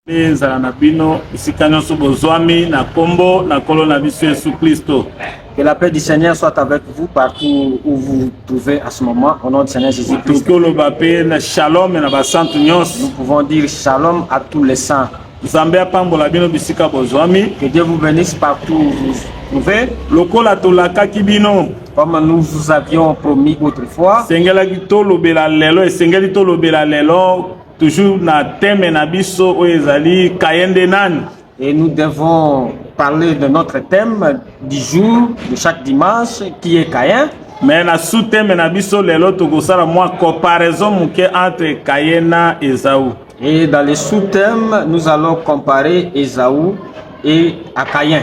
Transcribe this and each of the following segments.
ezala na bino esika nyonso bozwami na kombo na nkolo na biso Yesu Kristo. Que la paix du Seigneur soit avec vous partout où vous vous trouvez à ce moment, au nom du Seigneur Jésus-Christ. Tokoloba pe na shalom na basantu nyonso. Nous pouvons dire shalom à tous les saints. Nzambe apambola bino bisika bozwami. Que Dieu vous bénisse partout où vous vous trouvez. Lokola tolakaki bino. Comme nous vous avions promis autrefois. Sengelaki tolobela lelo esengeli tolobela lelo toujours na thème na biso oyo ezali kayende nani. Et nous devons parler de notre thème du jour, de chaque dimanche, qui est Caïn. Mais na sous-thème na biso lelo tokosala mwa comparaison muke entre Caïn et Esaü. Et dans les sous-thèmes, nous allons comparer Esaü et à Caïn.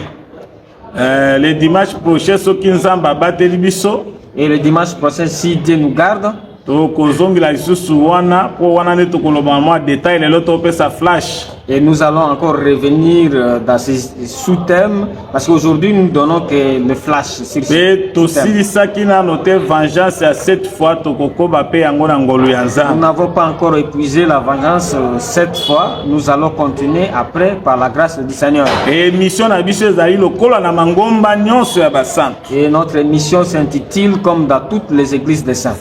Le dimanche prochain, soki nzamba bateli biso. Et le dimanche prochain, si Dieu nous garde, tokozongela lisusu wana po wana nde tokoloba mwa détail lelo topesa flash. Et nous allons encore revenir dans ces sous-thèmes parce qu'aujourd'hui nous donnons que le flash sur ce thème. Vengeance à cette fois Nous n'avons pas encore épuisé la vengeance cette fois. Nous allons continuer après par la grâce du Seigneur. Et notre mission s'intitule comme dans toutes les églises des saints.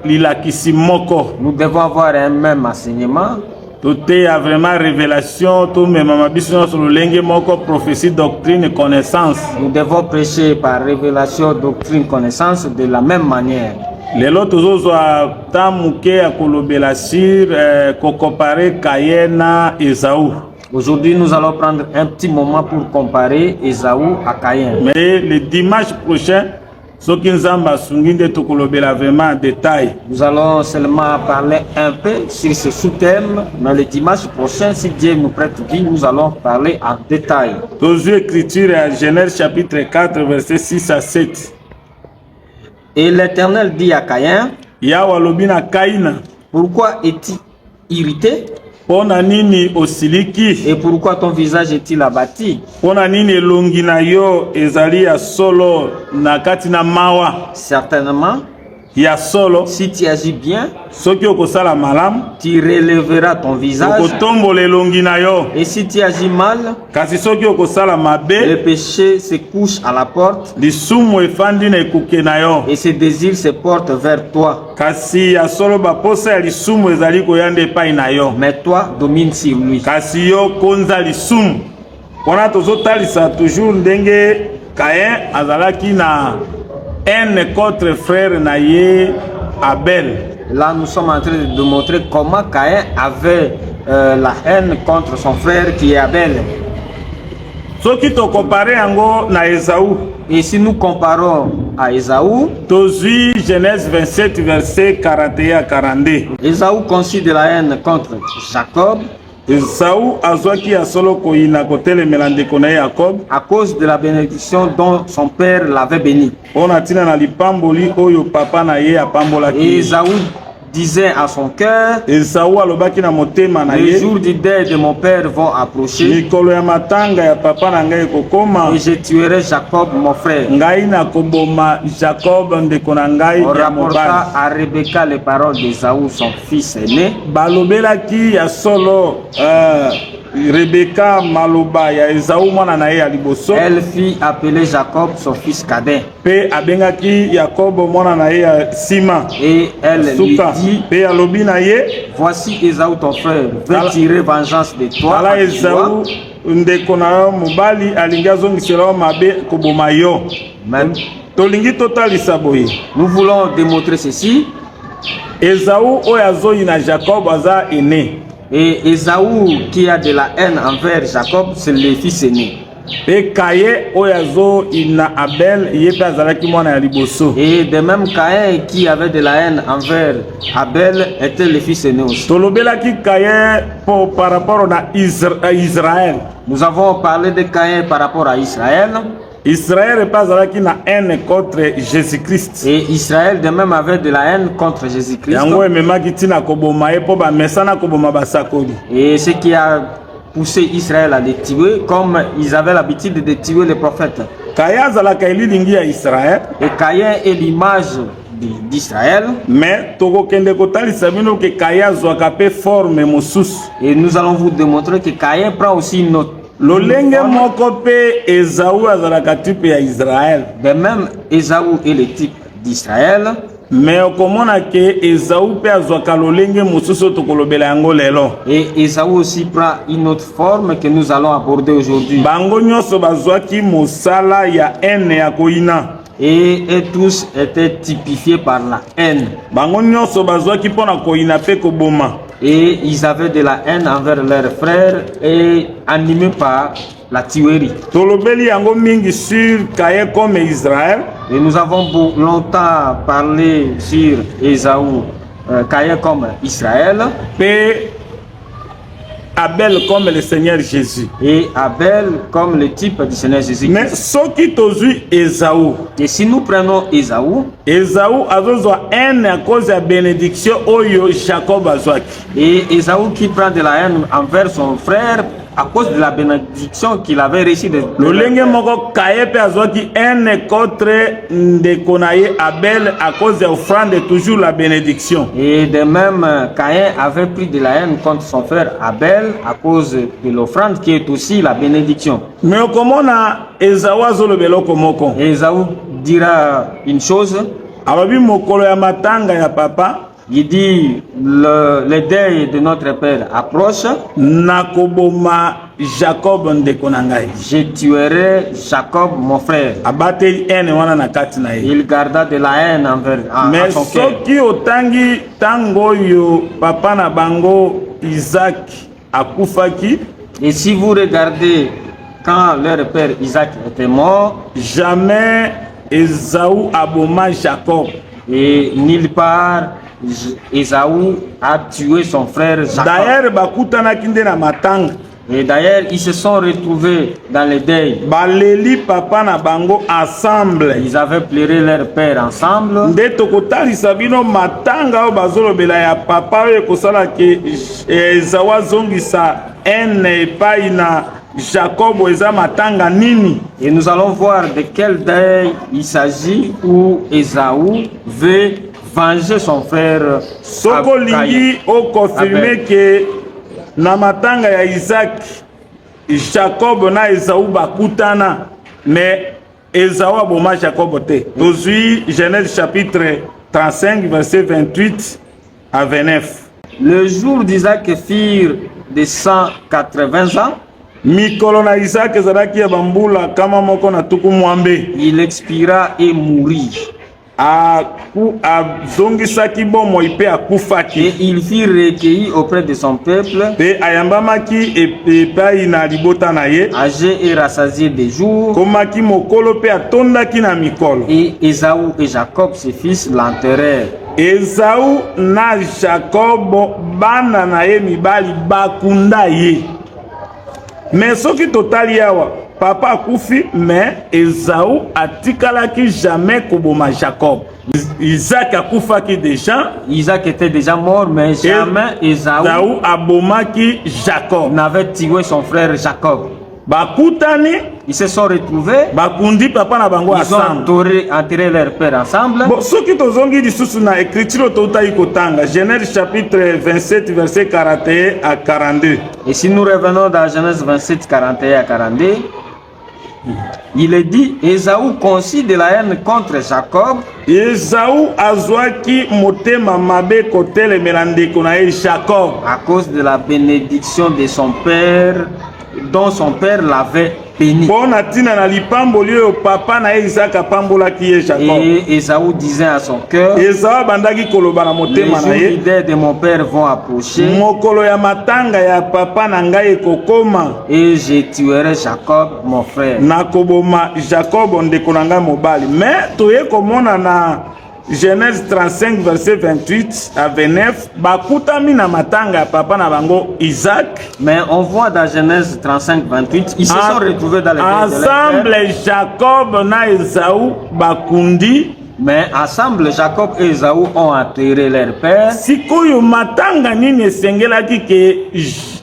Nous devons avoir un même enseignement. Tout est vraiment révélation, tout même sur le lingue moko prophétie, doctrine, connaissance. Nous devons prêcher par révélation, doctrine, connaissance de la même manière. Les autres ont tamuke à kolobela sur comparer Caïn et Esaü. Aujourd'hui, nous allons prendre un petit moment pour comparer Esaü à Caïn. Mais le dimanche prochain, vraiment en détail. Nous allons seulement parler un peu sur ce sous-thème, mais le dimanche prochain, si Dieu nous prête vie, nous allons parler en détail. Dans l'Écriture à Genèse chapitre 4, versets 6 à 7. Et l'Éternel dit à Caïn, pourquoi es-tu irrité? Et pourquoi ton visage est-il abattu? Certainement, si tu agis bien, tu relèveras ton visage. Et si tu agis mal, le péché se couche à la porte. Et ses désirs se portent vers toi. Mais toi, domine sur lui. Un contre frère naïe Abel. Là, nous sommes en train de montrer comment Caïn avait la haine contre son frère qui est Abel. Et si nous comparons à Esaü, Genèse 27, verset 41 à 42. Esaü conçut de la haine contre Jacob. Esaü azwaki ya solo koyina kotelemela ndeko na Jacob à cause de la bénédiction dont son père l'avait béni. Ona tina na lipamboli oyo papa na ye apambolaki. Et Esaü disait à son cœur, Esaü alobaki na motema na ye, les jours du deuil de mon père vont approcher. Mikolo ya matanga ya papa na ngai kokoma. Et je tuerai Jacob mon frère. Ngai na koboma Jacob ndeko na ngai ya mobali. On rapporta à Rebecca les paroles d'Esaü son fils aîné. Balobelaki ya solo Rebecca maloba ya Esaü mwana na ye ya liboso. Elle fit appeler Jacob son fils cadet. Pe abengaki Jacob mwana na ye ya sima. Et elle lui dit, pe alobi na ye, voici Esaü ton frère veut tirer vengeance de toi. Ala Esaü ndeko na yo mobali alingi azongisela mabe koboma yo. Tolingi totalisa boye. Nous voulons démontrer ceci. Esaü oyo azoyina Jacob aza aîné. Et Esaü qui a de la haine envers Jacob, c'est le fils aîné. Et Caïn oyazo ina Abel yepe azalaki mwana ya liboso. Et de même Caïn qui avait de la haine envers Abel était le fils aîné aussi. Tolobelaki Caïn par rapport à Israël. Nous avons parlé de Caïn par rapport à Israël. Israël n'est pas avec la haine contre Jésus-Christ. Et Israël de même avait de la haine contre Jésus-Christ. Et ce qui a poussé Israël à les tuer, comme ils avaient l'habitude de tuer les prophètes. Et Caïn est l'image d'Israël. Mais tokokende kotalisa bino ke Kaya zwaka pe forme mosusu. Et nous allons vous démontrer que Caïn prend aussi une autre. Lolenge moko pe Esaú azalaka type ya Israël. De même, Ésaü est le type d'Israël. Mais okomona ke Esaú pe azwaka lolenge mosusu tokolobela yango lelo. Et Ésaü aussi prend une autre forme que nous allons aborder aujourd'hui. Bango nyonso bazwaki mosala ya haine ya koina. Et tous étaient typifiés par la haine. Bango nyonso bazwaki pona koina pe koboma. Et ils avaient de la haine envers leurs frères et animés par la tuerie. Tolobeli yango mingi sur Caïn comme Israël. Et nous avons longtemps parlé sur Ésaü, Caïn comme Israël. Pe Abel comme le Seigneur Jésus. Et Abel comme le type du Seigneur Jésus. Mais ce qui tozui Esaú. Et si nous prenons Ésaü, Esaú azozwa haine à cause de la bénédiction oyo Jacob azwaki. Et Ésaü qui prend de la haine envers son frère à cause de la bénédiction qu'il avait reçue de Lolenge moko Caïn pe azwaki haine contre ndeko na ye Abel à cause de l'offrande toujours la bénédiction. Et de même, Caïn avait pris de la haine contre son frère Abel à cause de l'offrande qui est aussi la bénédiction. Mais comment na Esaú azolobelo komoko? Ésaü dira une chose. Ababi mokolo ya matanga ya papa. Il dit le deuil de notre père approche. Nakoboma Jacob ndeko na ngai. Je tuerai Jacob mon frère. Abateli haine wana na kati na ye. Il garda de la haine envers mais son cœur. soki otangi tango yo papa na bango Isaac akufaki. Et si vous regardez quand leur père Isaac était mort, jamais Esaú aboma Jacob. Et nulle part Ésaü a tué son frère Jacob. D'ailleurs bakutanaki nde na matanga. Et d'ailleurs, ils se sont retrouvés dans le deuil. Baleli papa na bango ensemble. Ils avaient pleuré leur père ensemble. Nde tokotalisa bino matanga oyo bazolobela ya papa oyo ekosala ke Esaú azongisa haine epai na Jacob eza matanga nini. Et nous allons voir de quel deuil il s'agit où Ésaü veut venger son frère. Soko lingi o confirmer que na matanga ya Isaac Jacob na Esaú bakutana mais Esaú aboma Jacob te. Tozui Genèse chapitre 35 verset 28 à 29. Le jour d'Isaac firent de 180 ans. Mikolo na Isaac ezalaki ya bambula kama moko na tuku mwambe. Il expira et mourit. Azongisaki bomo ipe akufaki. Et il fut recueilli auprès de son peuple. Pe ayambamaki epai na libota na ye. Âgé et rassasié des jours. Komaki mokolo pe atondaki na mikolo. Et Ésaü et Jacob ses fils l'enterrèrent. Esaú na Jacob bana na ye mibali bakunda ye. Mais soki totali awa papa akufi mais Esaú atikalaki jamais koboma Jacob. Isaac akufaki déjà. Isaac était déjà mort mais jamais Esaú abomaki Jacob. N'avait tué son frère Jacob. Bakutani, ils se sont retrouvés. Bakundi papa na bango ils ont enterré leur père ensemble. Bon, soki tozongi lisusu na écriture totai kotanga Genèse chapitre 27 verset 41 à 42. Et si nous revenons dans Genèse 27 41 à 42, il est dit Ésaü conçut de la haine contre Jacob. Esaú azwaki motema mabe kotelemela ndeko na ye Jacob à cause de la bénédiction de son père dont son père l'avait béni. Et Ésaü disait à son cœur, les jours de mon père vont approcher et je tuerai Jacob mon frère. Mais Genèse 35 verset 28 à 29 bakutami na matanga papa na bango Isaac. Mais on voit dans Genèse 35 28 ils se sont retrouvés dans les ensemble Jacob na Esaú bakundi. Mais ensemble Jacob et Esaü ont enterré leur père. Sikoyo matanga nini esengelaki ke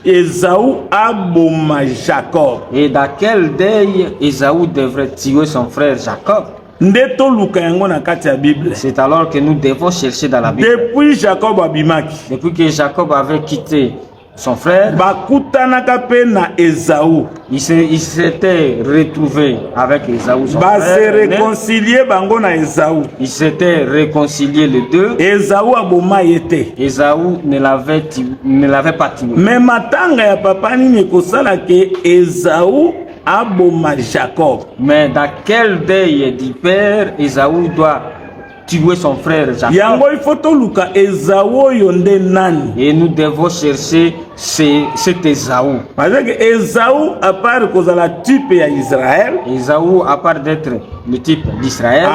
Esaú aboma Jacob. Et dans quel deuil Esaü devrait tuer son frère Jacob? C'est alors que nous devons chercher dans la Bible. Depuis Jacob abimaki, depuis que Jacob avait quitté son frère, il s'était retrouvé avec Ésaü, son frère. Il s'était réconcilié les deux. Ésaü ne l'avait pas tué. Mais matanga ya papa nini kosala ke Ésaü aboma Jacob. Mais dans quel deuil du père Ésaü doit tuer son frère Jacob? Et nous devons chercher cet Ésaü. Parce que Ésaü, à part cause la type ya Israël, Ésaü, à part d'être le type d'Israël,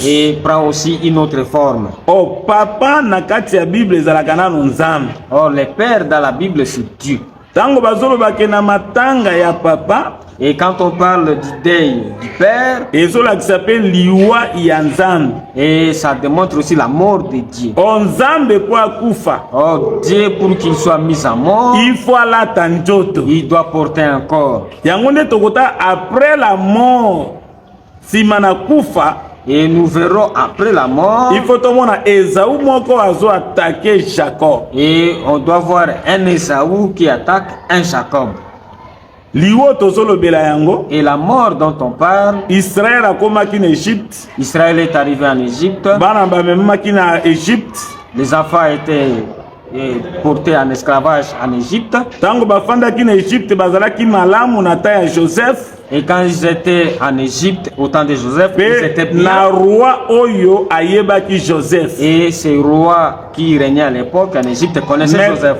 et prend aussi une autre forme. Oh, papa nakati ya Bible ezalaka nano nzambe. Oh, le père dans la Bible c'est Dieu. Tango bazolobaka na matanga ya papa, et quand on parle du deuil du père, et ça démontre aussi la mort de Dieu. Oh, Dieu, pour qu'il soit mis à mort, il doit porter un corps. Après la mort, et nous verrons après la mort. Il faut attaquer Jacob. Et on doit voir un Ésaü qui attaque un Jacob. Et la mort dont on parle, Israël est arrivé en Égypte. Les enfants étaient portés en esclavage en Égypte. Et quand ils étaient en Égypte, au temps de Joseph, ils étaient bien. Et ce roi qui régnait à l'époque en Égypte connaissait Joseph.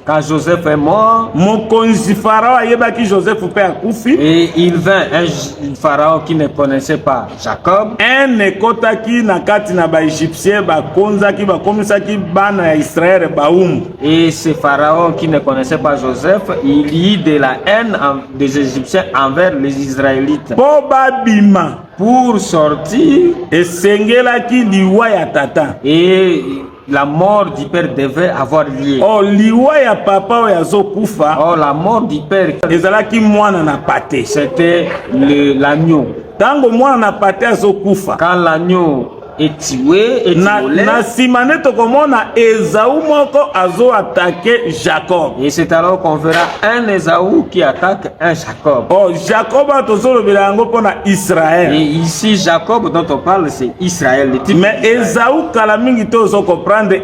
Quand Joseph est mort, et il vint un pharaon qui ne connaissait pas Jacob. Et ce pharaon qui ne connaissait pas Joseph, il y eut de la haine des Égyptiens envers les Israélites. Pour sortir, et la mort du père devait avoir lieu. Oh, la mort du père, c'était l'agneau. Quand l'agneau est tué, et c'est alors qu'on verra un Ésaü qui attaque un Jacob. Oh, Jacob Israël. Et ici Jacob dont on parle c'est Israël. Mais Ésaü comprendre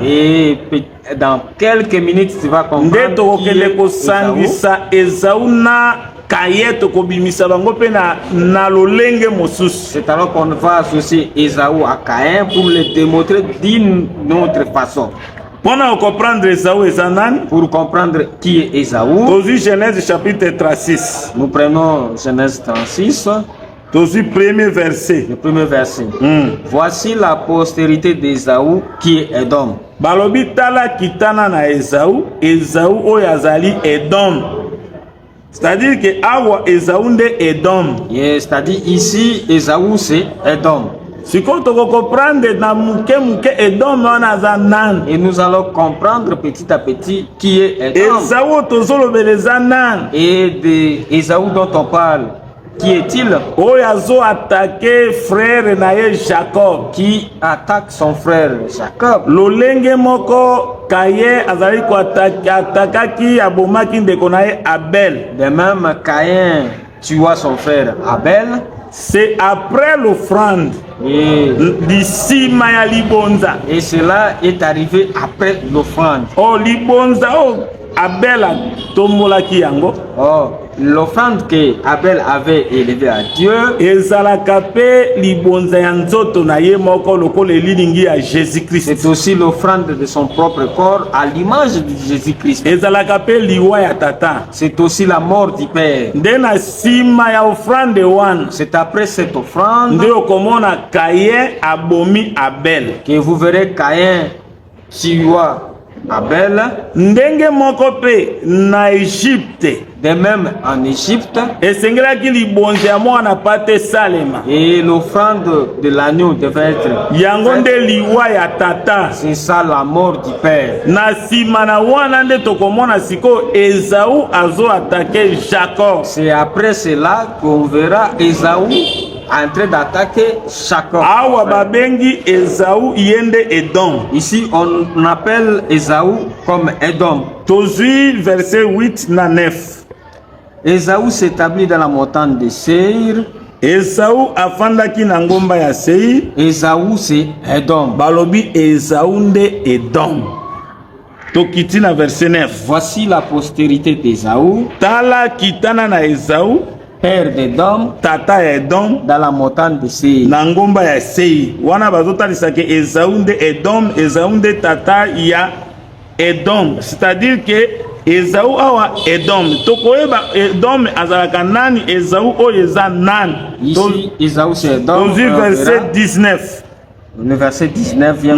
et dans quelques minutes tu vas comprendre qui est c'est alors qu'on va associer Ésaü à Caïn pour le démontrer d'une autre façon. Pour comprendre qui est Ésaü, Genèse chapitre 36. Nous prenons Genèse 36. Le premier verset. Voici la postérité d'Ésaü qui est Édom. Balobi tala kitana na Ésaü oyazali Édom. C'est-à-dire que Awa Ésaü nde Édom. C'est-à-dire ici Ésaü c'est Édom. Et nous allons comprendre petit à petit qui est Édom. Et d'Ésaü dont on parle, qui est-il? Qui attaque son frère Jacob. De même, Caïn tua son frère Abel. C'est après l'offrande. Et cela est arrivé après l'offrande. Oh, libonza, oh, Abel a tombolaki yango. Oh, l'offrande que Abel avait élevée à Dieu. C'est aussi l'offrande de son propre corps à l'image de Jésus-Christ. C'est aussi la mort du Père. C'est après cette offrande que vous verrez Caïn tua Abel. Ndenge moko pe na Égypte. De même en Égypte. Et l'offrande de l'agneau devait être. C'est ça la mort du père. C'est après cela qu'on verra Ésaü en train d'attaquer Jacob. Ici on appelle Ésaü comme Édom. Verset 8 na 9. Ésaü s'établit dans la montagne de Seir. Ésaü afandaki na ngomba ya Seir. Ésaü c'est Édom. Balobi Ésaü nde Édom. Tokiti na verset 9. Voici la postérité d'Ésaü. Tala kitana na Ésaü, père d'Édom, tata Édom, dans la montagne de Seir. Na ngomba ya Seir. Wana bazotalisaka Ésaü nde Édom, Ésaü nde tata ya Édom. C'est-à-dire que Ésaü awa Édom. Tokoyeba Édom azalaka nani, Ésaü oyeza nani. Ici Ésaü c'est Édom. Verset 19. Le verset 19 vient.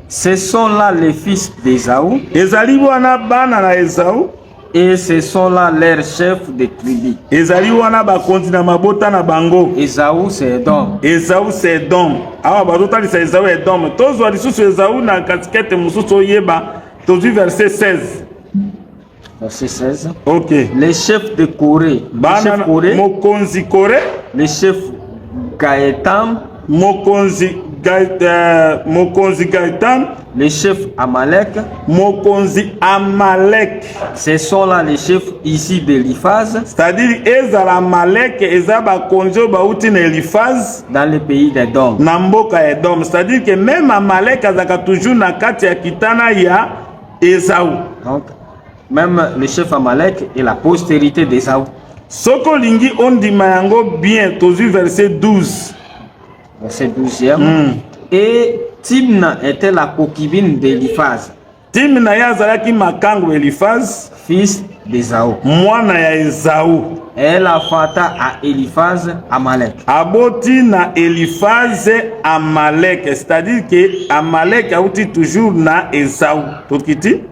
Ce sont là les fils d'Ésaü. Ezali wana bana na Ésaü. Et ce sont là leurs chefs de tribus. Ezali wana bakonzi na mabota na bango. Ésaü c'est Édom. Ésaü c'est Édom. Awa bazotalisa Ésaü Édom. Tozwa lisusu Ésaü na katikete mususu oyeba. Tozwi verset 16. Verset 16. Ok. Les chefs de Corée. Mokonzi Corée. Les chefs Gaëtam. Mokonzi Gaëtam. Les chefs Amalek. Mokonzi Amalek. Ce sont là les chefs ici d'Eliphaz. C'est-à-dire ezala Amalek ezaba konjo bauti na Eliphaz dans le pays d'Édom. Na mboka Édom. C'est-à-dire que même Amalek azaka toujours na kati ya kitana ya Ésaü. Donc même le chef Amalek est la postérité d'Ésaü. Soko lingi ondima yango bien, tozu verset 12. Verset 12e. Et Timna était la concubine d'Eliphaz. Timna yazalaki makango Eliphaz, fils d'Ésaü. Mwana ya Ésaü. Elle enfanta à Eliphaz Amalek. Aboti na Eliphaz Amalek, c'est-à-dire que Amalek a outi toujours na Ésaü. Tokiti?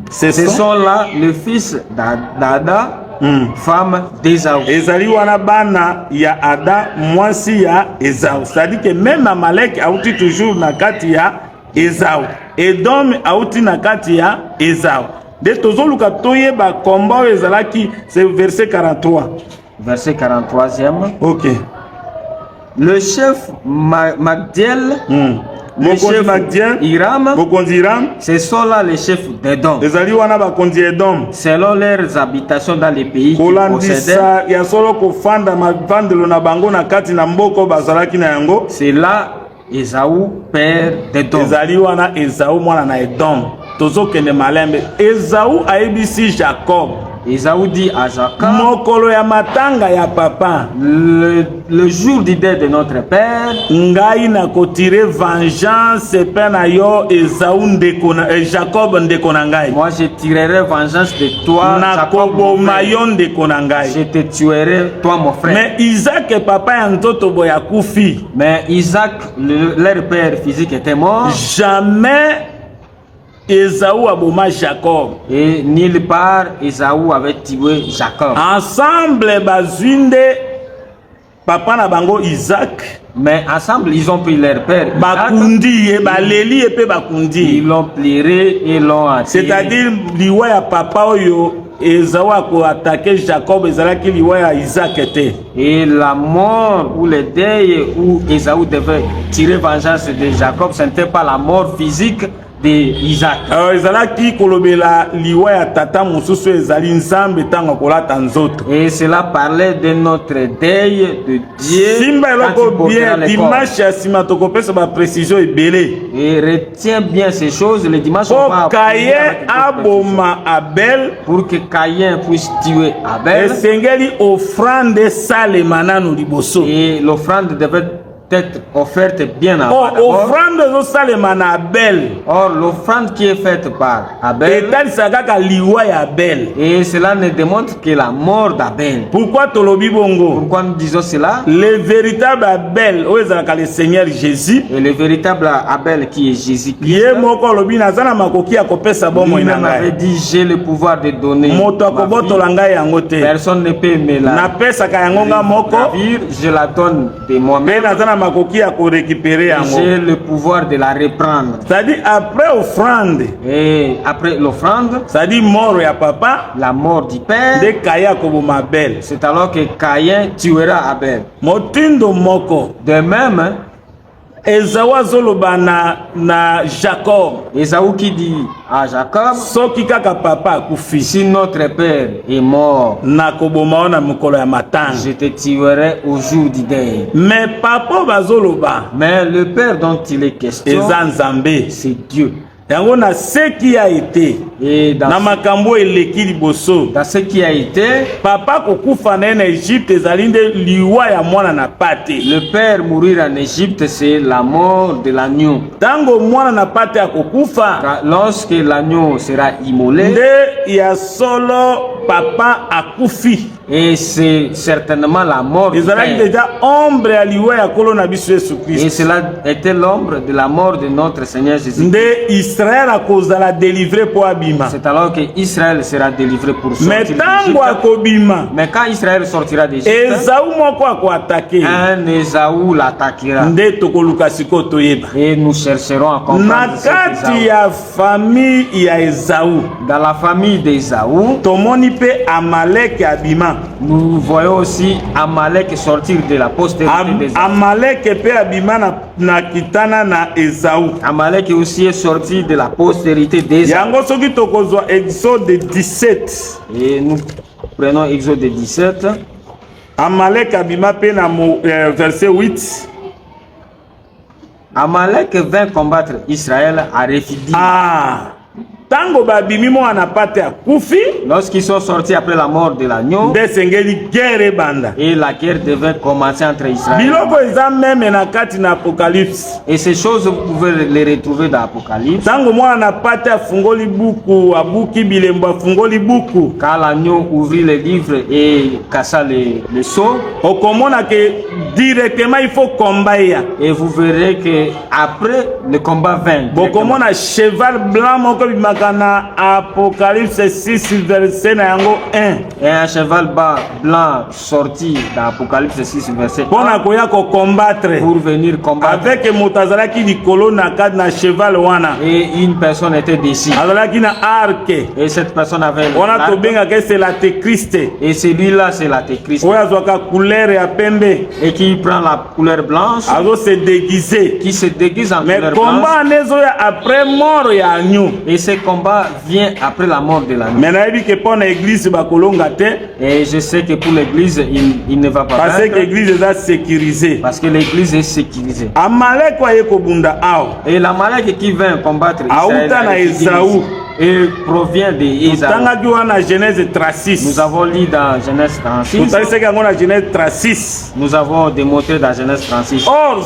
Ce sont là le fils d'Ada. Femme d'Ésaü. Ezali wana bana ya Ada, mwasi ya Ésaü. C'est-à-dire que même Amalek a outi toujours na kati ya Ésaü. Édom a outi na kati ya Ésaü. De tozoluka toyeba komba ezalaki, c'est verset 43. Verset 43e. Ok. Le chef Magdiel. Le chef Hiram, ce sont là les chefs d'Édom. Selon leurs habitations dans les pays qu'ils possédaient. C'est là Ésaü, père d'Édom. Ésaü aibisi Jacob. Ésaü dit à Jacob, mokolo ya matanga ya papa, le jour du deuil de notre père, ngai na kotire vengeance pena yo Ésaü ndeko na Jacob ndeko na ngai. Moi je tirerai vengeance de toi Jacob mayo ndeko na ngai. Je te tuerai toi mon frère. Mais Isaac papa ya ntoto boya kufi. Mais Isaac leur père physique était mort. Jamais Ésaü aboma Jacob. Et nulle part Ésaü avait tué Jacob. Ensemble bazwinde papa na bango Isaac. Mais ensemble ils ont pris leur père Bakundi et baleli et pe bakundi. Ils l'ont plié et l'ont attiré. C'est-à-dire liwa ya papa oyo Ésaü a attaqué Jacob ezalaki liwa ya Isaac était. Et la mort ou le deuil où Ésaü devait tirer vengeance de Jacob, ce n'était pas la mort physique d'Isaac. Alors ezalaki kolobela liwa ya tata mususu ezali nzambe tanga kolata nzoto. Et cela parlait de notre deuil de Dieu. Simba eloko bien dimanche ya sima tokopesa ba précision ebele. Et retiens bien ces choses. Le dimanche on va Caïn aboma Abel, pour que Caïn puisse tuer Abel. Esengeli offrande sale manano liboso. Et l'offrande devait être offerte bien avant. Or, l'offrande qui est faite par Abel, et cela ne démontre que la mort d'Abel. Pourquoi nous disons cela? Le véritable Abel, le Seigneur Jésus, et le véritable Abel qui est Jésus-Christ, lui-même avait dit, j'ai le pouvoir de donner ma vie. Personne ne peut me la ravir, je la donne de moi-même. J'ai le pouvoir de la reprendre. C'est-à-dire après offrande. Et après l'offrande, c'est-à-dire mort ya papa, la mort du père, de Kaya koboma Abel. C'est alors que Caïn tuera Abel. Motindo moko. De même, Esaü azoloba na Jacob. Esaü qui dit à Jacob, soki kaka papa akufi, si notre père est mort, na koboma na mukolo ya matanga, je te tuerai au jour du deuil. Mais papa bazoloba, mais le père dont il est question, c'est Dieu. Yango na ce qui a été, na makambo eleki liboso, dans ce qui a été, papa kokufa na Égypte ezalinde liwa ya mwana na pate. Le père mourir en Égypte, c'est la mort de l'agneau. Tango mwana na pate akufa, lorsque l'agneau sera immolé, nde ya solo papa akufi. Et c'est certainement la mort du père. Et cela était l'ombre de la mort de notre Seigneur Jésus. C'est alors que Israël sera délivré pour sortir d'Égypte. Mais quand Israël sortira d'Égypte, un Esaü l'attaquera. Et nous chercherons à comprendre dans la famille d'Esaü, nous voyons aussi Amalek sortir de la postérité d'Esaü. Amalek aussi est sorti de la postérité d'Esaü. Et nous prenons Exode 17. Amalek abima pe na verset 8. Amalek vint combattre Israël à Rephidim. Tango babimi mo anapate akufi, lorsqu'ils sont sortis après la mort de l'agneau, et la guerre devait commencer entre Israël. Et ces choses vous pouvez les retrouver dans l'Apocalypse. Quand l'agneau ouvrit les livres et cassa les sceaux, directement il faut combattre. Et vous verrez que après le combat vint, cheval blanc Apocalypse 6 verset 1. Et un cheval blanc sorti dans Apocalypse 6 verset 1 pour venir combattre avec Motazalaki di colonna na cheval wana. Et une personne était dessus. Et cette personne avait c'est l'Antéchrist. Et celui-là c'est l'Antéchrist. Et qui prend la couleur blanche, qui se déguise en couleur blanche. Et ce combat vient après la mort de l'agneau. Et je sais que pour l'église, il ne va pas parce que l'église est sécurisée. Parce que l'église est sécurisée. Et l'Amalek qui vient combattre Israël et provient de Ésaü. Nous avons lu dans Genèse 36. Nous avons démontré dans Genèse 36. Or,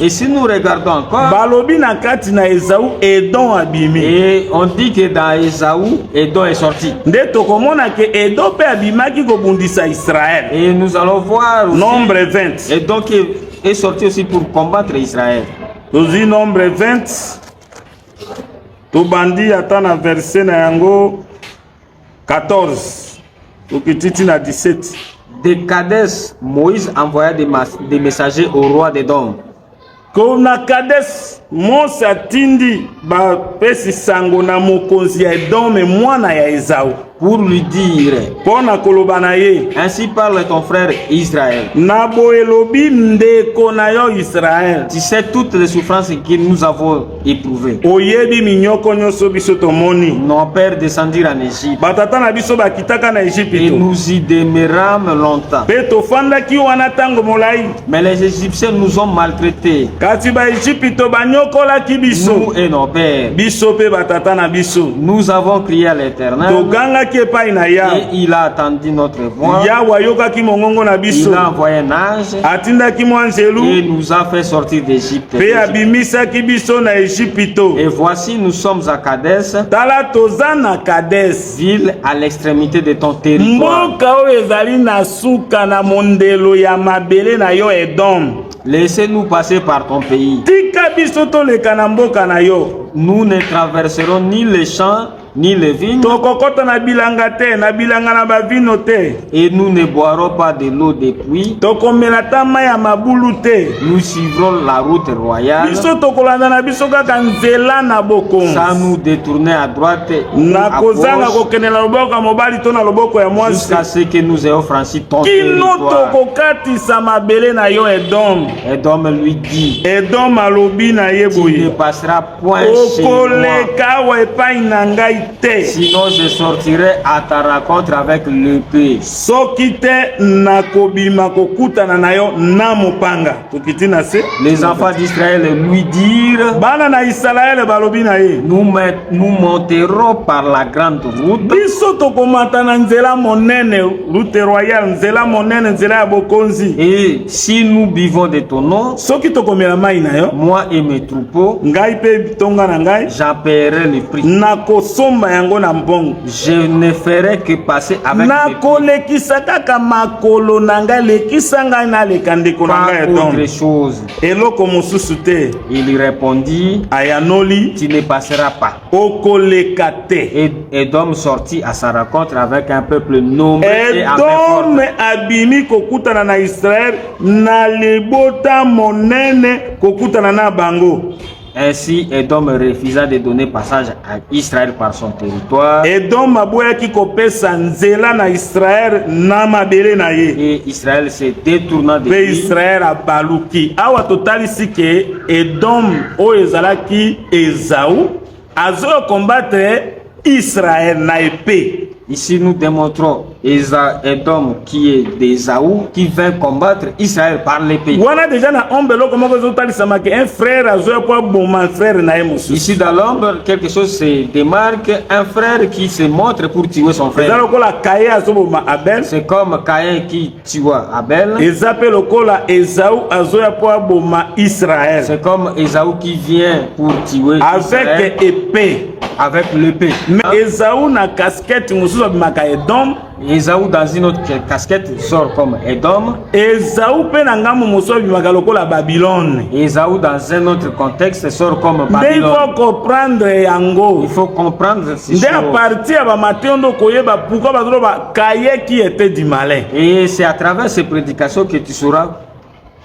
et si nous regardons encore, et on dit que dans Ésaü, Édom est sorti. Et nous allons voir aussi Nombre 20. Édom qui est sorti aussi pour combattre Israël. Nombre 20. Tobandi atana verset na yango 14. Okititi na 17. De Kadesh, Moïse envoya des messagers au roi d'Édom. Kona Kadesh, Mose atindi ba pesi sango na mokonzi ya Edom mwana ya Esaü. Pour lui dire, ainsi parle ton frère Israël. Tu sais toutes les souffrances que nous avons éprouvées. Nos pères descendirent en Égypte. Et nous y demeurâmes longtemps. Mais les Égyptiens nous ont maltraités. nous et nos pères. Nous avons crié à l'Éternel et il a attendu notre voix. Il a envoyé un ange et nous a fait sortir d'Égypte. Et voici, nous sommes à Kadesh, ville à l'extrémité de ton territoire. Laissez-nous passer par ton pays. Nous ne traverserons ni les champs ni les vignes, et nous ne boirons pas de l'eau des puits. Nous suivrons la route royale sans nous détourner à droite ou à gauche, jusqu'à ce que nous ayons franchi ton territoire. Edom lui dit, tu ne passeras point chez moi, sinon je sortirai à ta rencontre avec l'épée. Les enfants d'Israël lui dirent, nous monterons par la grande route, et si nous buvons de ton eau, moi et mes troupeaux, j'en paierai le prix. Je ne ferai que passer avec pas autre chose. Il répondit, tu ne passeras pas. Et Edom sortit à sa rencontre avec un peuple nombreux et à Ainsi, Edom refusa de donner passage à Israël par son territoire. Et Israël se détourna de lui. Israël a baluki. Awa total ici que Edom o ezalaki Esaü azo combattre Israël na épée. Ici, nous démontrons Edom qui est d'Esaü qui vint combattre Israël par l'épée. Ici, dans l'ombre, quelque chose se démarque, un frère qui se montre pour tuer son frère. C'est comme Caïn qui tua Abel. C'est comme Esaü qui vient pour tuer Israël. Avec épée. Avec l'épée. Mais Esaü na casquette Edom. Esaü dans une autre casquette sort comme Edom. Esaü dans un autre contexte sort comme Babylone. Il faut comprendre yango. Il faut comprendre ces choses. Et c'est à travers ces prédications que tu sauras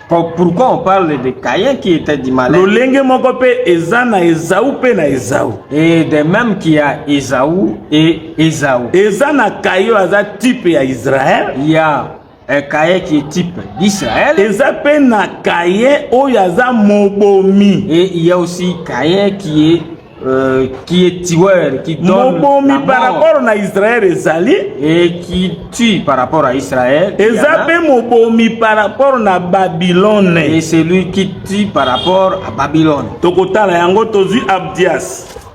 pourquoi on parle de Caïn qui était du malin. Et de même qu'il y a Esaü et Esaü. Il y a un Caïn qui est type d'Israël. Et il y a aussi Caïn qui est tueur, qui donne la par rapport à Israël et qui tue par rapport à Israël. Par rapport à Babylone. Et c'est lui qui tue par rapport à Babylone.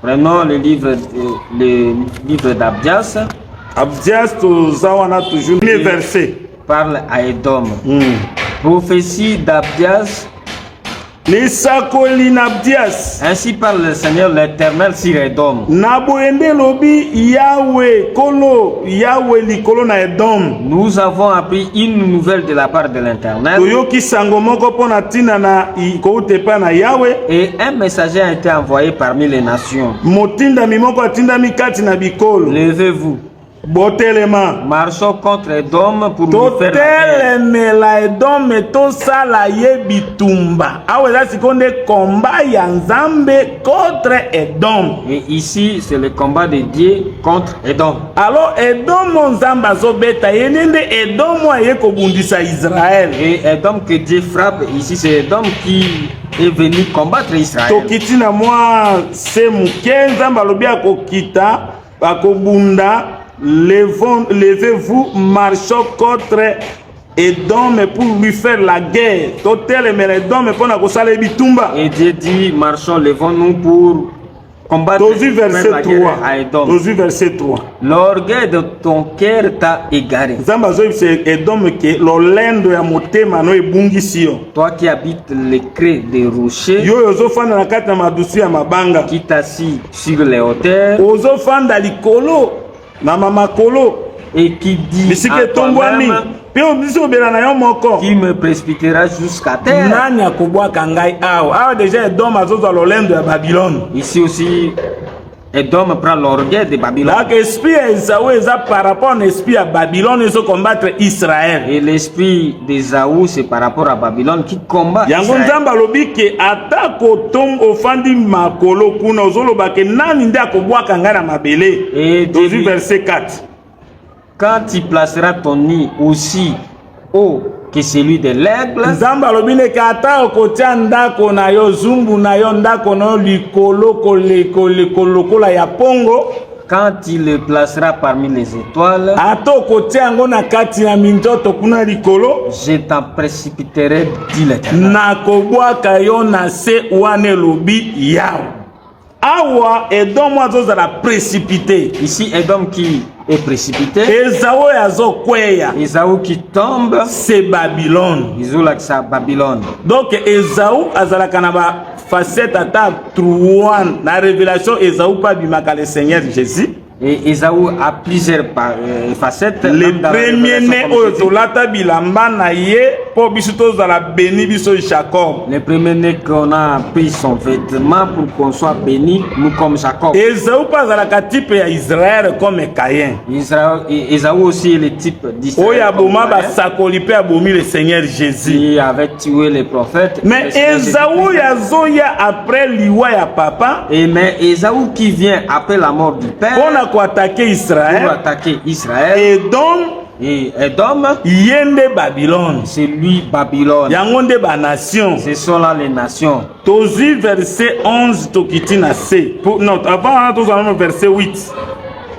Prenons le livre d'Abdias. Abdias, toujours les versets. Parle à Edom. Prophétie d'Abdias. Ainsi parle le Seigneur l'Éternel sur Edom. Nous avons appris une nouvelle de la part de l'Éternel. Et un messager a été envoyé parmi les nations. Levez-vous. Marchons contre Edom pour nous faire la guerre. Et ici, c'est le combat de Dieu contre Edom. Alors, Edom Et Edom que Dieu frappe, ici, c'est Edom qui est venu combattre Israël. Levez-vous, marchons contre Edom pour lui faire la guerre. Totel mais Edom pour na kosala bitumba. Et Dieu dit, marchons, levons-nous pour combattre la guerre à Edom. Verset 3. L'orgueil de ton cœur t'a égaré. Toi qui habites les creux des rochers, qui t'assis sur les hauteurs, et qui dit à toi-même, qui me précipitera jusqu'à terre. Ici aussi, Edom prend l'orgueil de Babylone. Et l'esprit d'Ésaü, c'est par rapport à Babylone qui combat Israël. Et verset 4. Quand tu placeras ton nid aussi haut que celui de l'aigle, quand il le placera parmi les étoiles, je t'en précipiterai, dit l'Éternel. Awa Edom azozala précipité. Ici Edom qui est précipité. Esaü qui tombe, c'est Babylone. Babylone. Donc Esaü azala kanaba facette ata 3 na révélation Esaü pas bimaka le Seigneur Jésus. Et Esaü a plusieurs facettes. Le premier né ozolata bilamba na ye po biso za la béni biso Jacob. Le premier né qu'on a pris son vêtement pour qu'on soit béni, nous comme Jacob. Esaü pas za la type ya Israël comme Caïn. Esaü aussi est le type d'Israël. Oya boma ba sakoli pe abomi le Seigneur Jésus. Il avait tué les prophètes. Mais Esaü ya zoya après liwa ya papa. Et mais Esaü qui vient après la mort du père. Pour attaquer Israël. Et Edom, yende Babylone. C'est lui Babylone. Yangonde ba nation. Ce sont là les nations. Tozi verset 11 tokiti na C. Non, avant tous allons verset 8.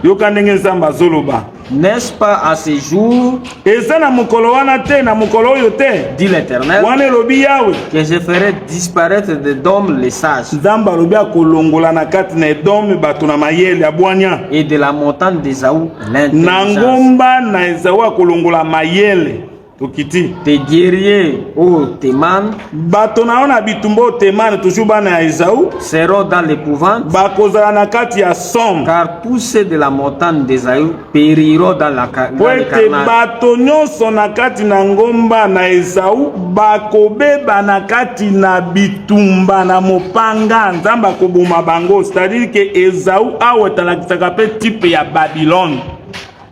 Yokandenge nzamba zoloba. N'est-ce pas à ce jour, dit l'Éternel, que je ferai disparaître d'Edom les sages et de la montagne d'Ésaü l'intelligence. Tes guerriers, ô Théman, seront dans l'épouvante, car tous ceux de la montagne d'Ésaü périront dans la carnage. C'est-à-dire que Ésaü a type ya Babylone.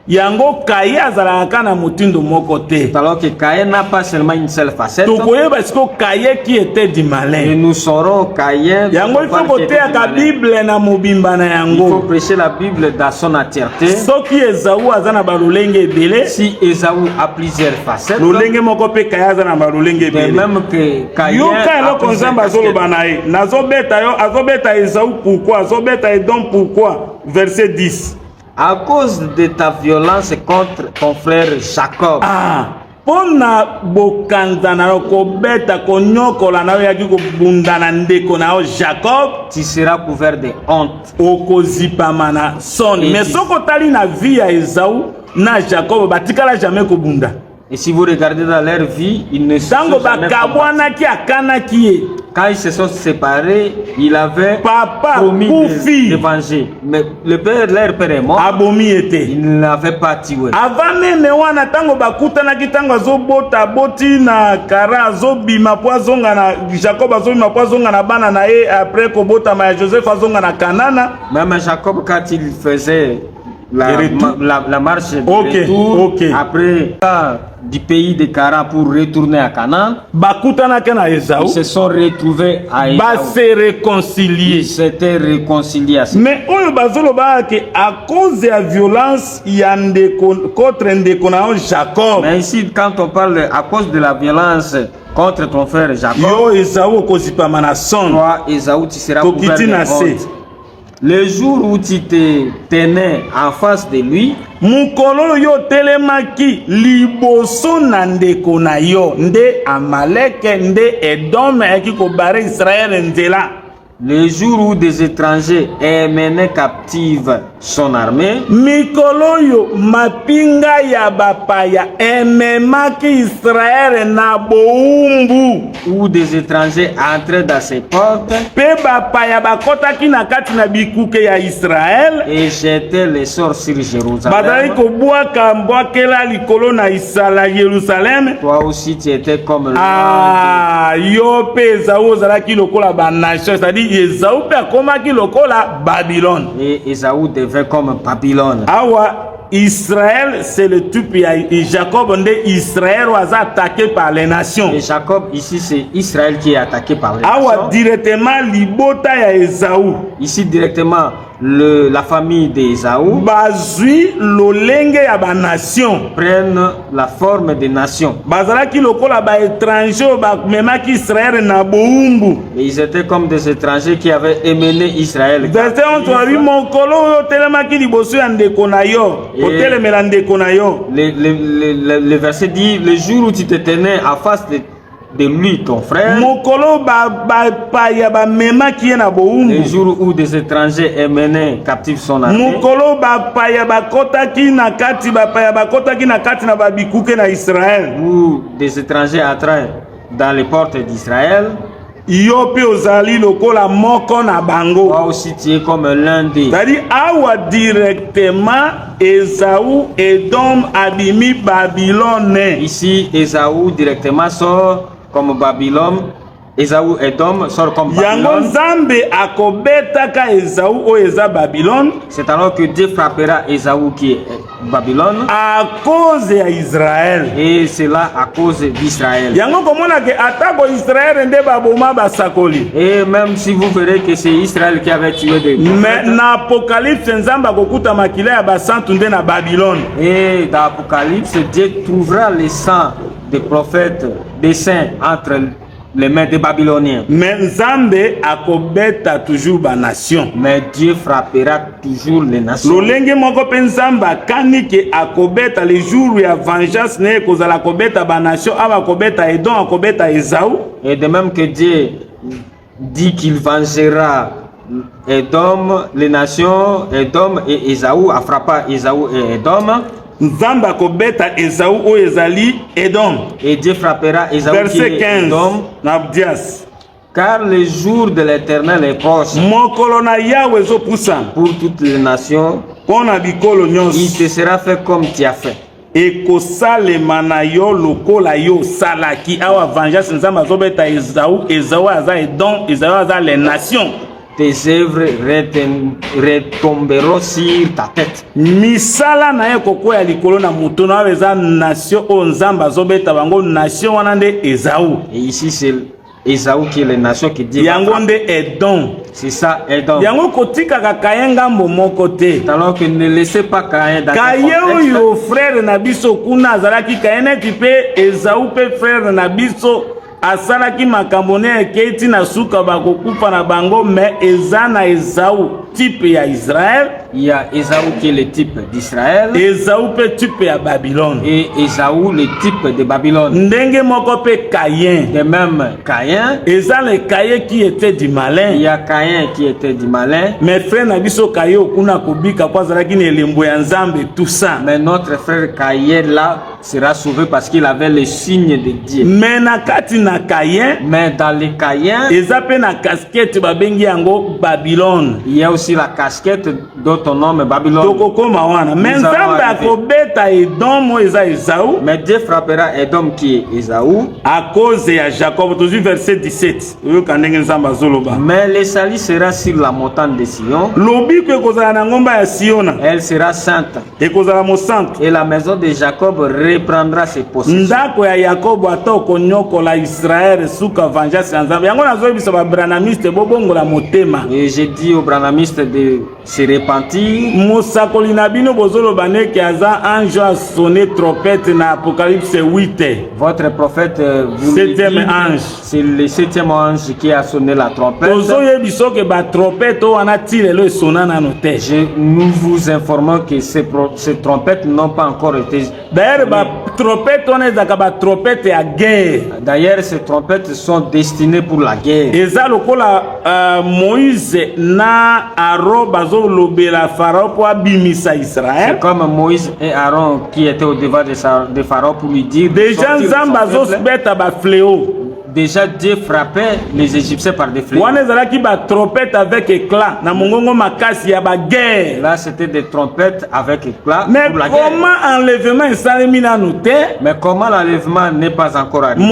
Yango Kaye azalaka na mutindo moko te. Alors que Kaye n'a pas seulement une seule facette. Tokoye parce que Kaye qui était du malin. Et nous saurons Kaye. Yango il faut côté la Bible na mobimba na yango. Il faut prêcher la Bible dans son entièreté. Soki Esaü azana balolenge belé. Si Esaü a plusieurs facettes. Lolenge moko pe Kaye azana balolenge belé. Même que Kaye. Yo ka eloko nzamba zolo banaye. Nazobeta yo azobeta Esaü pourquoi? Azobeta Edom pourquoi? Verset 10. À cause de ta violence contre ton frère Jacob. Pona bokanzana ko beta ko nyokola na yaki ko bundana ndeko na Jacob, tu seras couvert de honte. Okozipamana son. Mais soko tali na vie ya Esaü na Jacob batikala jamais ko bunda. Et si vous regardez dans leur vie, ils ne se sont jamais combattus. Quand ils se sont séparés, il avait promis de venger. Mais le père, leur père est mort. Il ne l'avait pas tué. Avant même, wana tango bakutana kitango azobota boti na kara azobima poazonga na Jacob azobima poazonga na bana na ye après kobota ma Joseph azonga na Kanana. Même Jacob quand il faisait la marche de retour après du pays de Canaan pour retourner à Canaan, ils se sont retrouvés à Ésaü. Ils s'étaient réconciliés à mais à cause de la violence il y a contre Jacob. Mais ici quand on parle à cause de la violence contre ton frère Jacob, toi Ésaü tu seras couvert de honte. Le jour où tu te tenais en face de lui, mukolo yo telemaki liboso na ndeko na yo nde Amaleke nde Edom eki kobare Israël nzela. Le jour où des étrangers menaient captive son armée, mikolo yo mapinga ya bapaya ememaki Israël na boumbu, où des étrangers entraient dans ses portes, pe bapaya bakotaki na kati na bikuke ya Israël et jetaient les sorts sur Jérusalem. bazali kobwaka mbwakela likolo na isala Yerusalem. Toi aussi tu étais comme yo pe Esaü ozalaki lokola ba nation, c'est-à-dire Esaü pe akomaki lokola Babylone. Et Esaü devint comme Babylone. Awa Israël, c'est le type et Jacob, on dit Israël was attaqué par les nations. Et Jacob, ici, c'est Israël qui est attaqué par les nations. Awa directement libota ya Esaü. Ici, directement, la famille d'Esaü bazui lolenge ya ba nation, prennent la forme des nations. bazalaki lokola ba étranger ba memaki Israël na boumbu. Et ils étaient comme des étrangers qui avaient émené Israël. Verset 11, mokolo yo telemaki liboso ya ndeko na yo, otelemela ndeko na yo. Le verset dit, le jour où tu te tenais en face de lui, ton frère, le jour où des étrangers menaient captif son armée, où des étrangers entraient dans les portes d'Israël, toi aussi tu es comme l'un des. C'est-à-dire, awa directement Esaü Edom abimi Babylone. Ici, Esaü directement sort comme Babylone. Esaü Edom sort comme Babylone. C'est alors que Dieu frappera Esaü qui est Babylone. À cause d'Israël. Et c'est là à cause d'Israël. Et même si vous verrez que c'est Israël qui avait tué des prophètes. Mais dans l'Apocalypse, et dans l'Apocalypse, Dieu trouvera les sangs des prophètes, des saints entre les mains des Babyloniens. Mais Nzambe akobeta toujours ba nation. Mais Dieu frappera toujours les nations. Lolenge moko pe Nzamba kanike akobeta les jours ya vengeance ne kozala kobeta ba nation aba kobeta Edom akobeta Esaü. Et de même que Dieu dit qu'il vengera Edom, les nations, Edom et Esaü, a frappé Esaü et Edom. Nzamba kobeta Esaü o ezali Edom. Et Dieu frappera Esaü qui est Edom. Verset 15. Car le jour de l'Éternel est proche pour toutes les nations. Il te sera fait comme tu as fait. Et kosalema na yo lokola yo salaki awa vengeance Nzamba zobeta Esaü, Esaü aza Edom, Esaü aza les nations. Tes œuvres retomberont sur ta tête. Misala na ye koko ya likolo na muto na eza nation o Nzamba zobeta bango nation wana nde Esaü. Et ici c'est Esaü qui est la nation qui dit yango nde Edom. C'est ça Edom. Yango kotika ka Kayen ngambo moko te. Alors que ne laissez pas Kayen dans Kayen oyo frère na biso kuna azalaki Kayen ti pe Esaü pe frère na biso asalaki makambo ne eketi na suka bakokufa na bango mais eza na Esaü type ya Israël. Il y a Esaü qui est le type d'Israël. Esaü pe type ya Babylone. Et Esaü le type de Babylone. Ndenge moko pe Kayen. De même Kayen. Eza le Kayen qui était du malin. Il y a Kayen qui était du malin. Mais frère na biso Kayen okuna kobika kwa zalaki ne elembo ya Nzambe tout ça. Mais notre frère Kayen là sera sauvé parce qu'il avait le signe de Dieu. Mais na kati na Kayen. Mais dans les Kayen. Eza pe na casquette babengi yango Babylone. Il y a aussi la casquette d'autre nom Babylone. Mais Nzambe akobeta Edom eza Esaü. Mais Dieu frappera Edom qui est Esaü. À cause de Jacob, toujours verset 17. Mais le salut sera sur la montagne de Sion. Elle sera sainte. Et la maison de Jacob reprendra ses possessions. Ndako ya Yakobo atoko nyoko la Israël suka vengeance nzambe. Yango nazo bisa ba branamiste bobongo la motema. Et j'ai dit aux branamistes de se repentir. Mosakoli na bino bozolo baneke aza ange a sonné trompette na Apocalypse 8. Votre prophète vous septième ange. C'est le 7e ange qui a sonné la trompette. Tozoye biso ke ba trompette wana tilelo sonna na note. Nous vous informons que ces trompettes n'ont pas encore été. D'ailleurs, ba trompette on est ba trompette à guerre. D'ailleurs, ces trompettes sont destinées pour la guerre. Eza lokola Moïse na Aaron bazo lobela Pharaon pour abimisa Israël. C'est comme Moïse et Aaron qui étaient au devant de Pharaon pour lui dire. Déjà nzamba zo beta ba fléau. Déjà Dieu frappait les Égyptiens par des fléaux. Avec éclat. Là c'était des trompettes avec éclat. Mais pour la comment enlèvement Mais comment l'enlèvement n'est pas encore arrivé?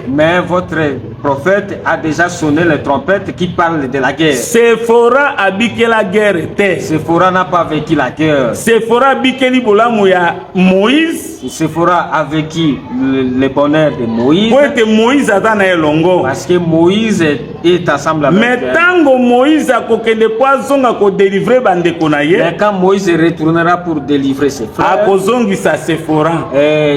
Mais votre prophète a déjà sonné les trompettes qui parlent de la guerre. Sephora a biqué la guerre. Sephora n'a pas vécu la guerre. Sephora a biqué Moïse. Sephora a vécu le bonheur de Moïse. Parce que Moïse est ensemble avec mais tango Moïse a kokende poisonga ko délivrer bandeko na ye. Mais quand Moïse retournera pour délivrer ses frères, a kozongi sa Sephora.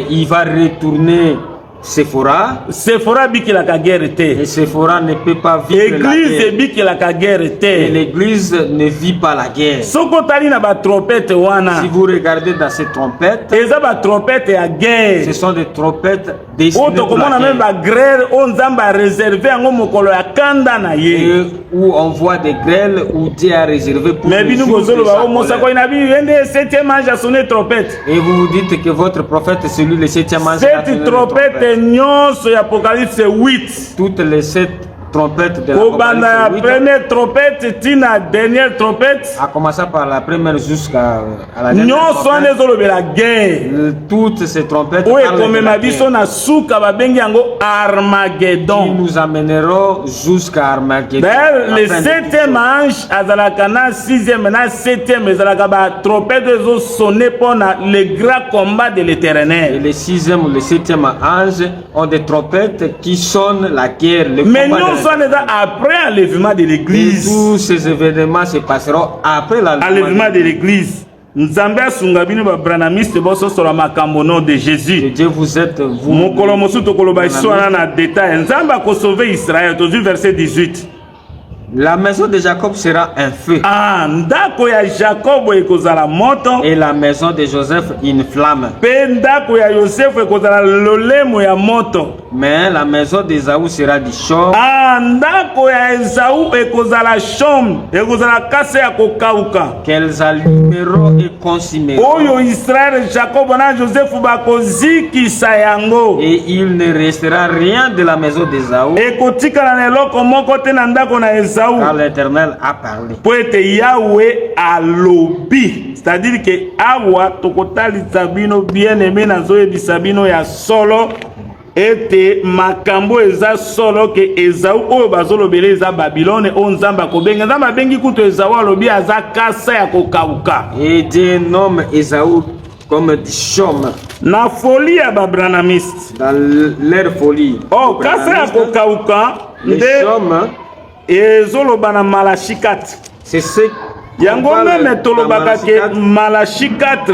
Il va retourner Sephora. Sephora biki la guerre te. Et Sephora ne peut pas vivre la guerre. Église biki la guerre te. Et l'église ne vit pas la guerre. Soko tali na ba trompette wana. Si vous regardez dans ces trompettes, eza ba trompette ya guerre. Ce sont des trompettes destinées pour la guerre. Même ba grêle on zamba réservé ngo mokolo ya kanda na ye. Où on voit des grêles où Dieu a réservé pour mais binu gozolo ba mosa ko ina bi yende 7e ange a sonné trompette. Et vous vous dites que votre prophète c'est lui le 7e ange. Cette trompette nyonso Apocalypse 8. Toutes les 7 trompettes de la première trompette tina dernière trompette. A commencé par la première jusqu'à la dernière. Toutes ces trompettes. Oui, comme ma biso na suka ba bengi yango Armageddon. Qui nous amèneront jusqu'à Armageddon. Le 7e ange azalaka na 6e na 7e azalaka ba trompette zo sonner pour le grand combat de l'Éternel. Et le 6e ou le 7e ange ont des trompettes qui sonnent la guerre, le combat. Après l'enlèvement de l'église. Tous ces événements se passeront après l'enlèvement de l'église. Nzambe asunga bino ba branamiste boso sur makambo nom de Jésus. Dieu vous êtes vous. Mokolo mosuto koloba isona na détail. Nzamba ko sauver Israël. Toujours verset 18. La maison de Jacob sera un feu. Ah, ndako ya Jacob ekozala moto. Et la maison de Joseph une flamme. Pe ndako ya Joseph ekozala lolemo ya moto. Mais la maison d'Ésaü sera du chaume. Ah, ndako ya Ésaü ekozala chaume, ekozala kase ya kokauka. Qu'elles allumeront et consumeront. Oyo Israël, Jacob na Joseph bakozikisa yango. Et il ne restera rien de la maison d'Ésaü. Ekotika na eloko moko te na ndako na Ésaü. Car l'Éternel a parlé. Poete Yahweh alobi. C'est-à-dire que awa tokotali sabino bien aimé na zoe bisabino ya solo. Ete makambo eza solo ke Ésaü oyo bazolobela eza Babylone o nzamba kobenga nzamba bengi kuto Ésaü alobi aza kasa ya kokauka. Et Dieu nomme Ésaü comme du chaume. Na folie ya babranamiste. Dans leur folie. Oh, kasa ya kokauka nde chaume ezoloba na Malachi 4. C'est ce yango meme tolobaka ke Malachi 4.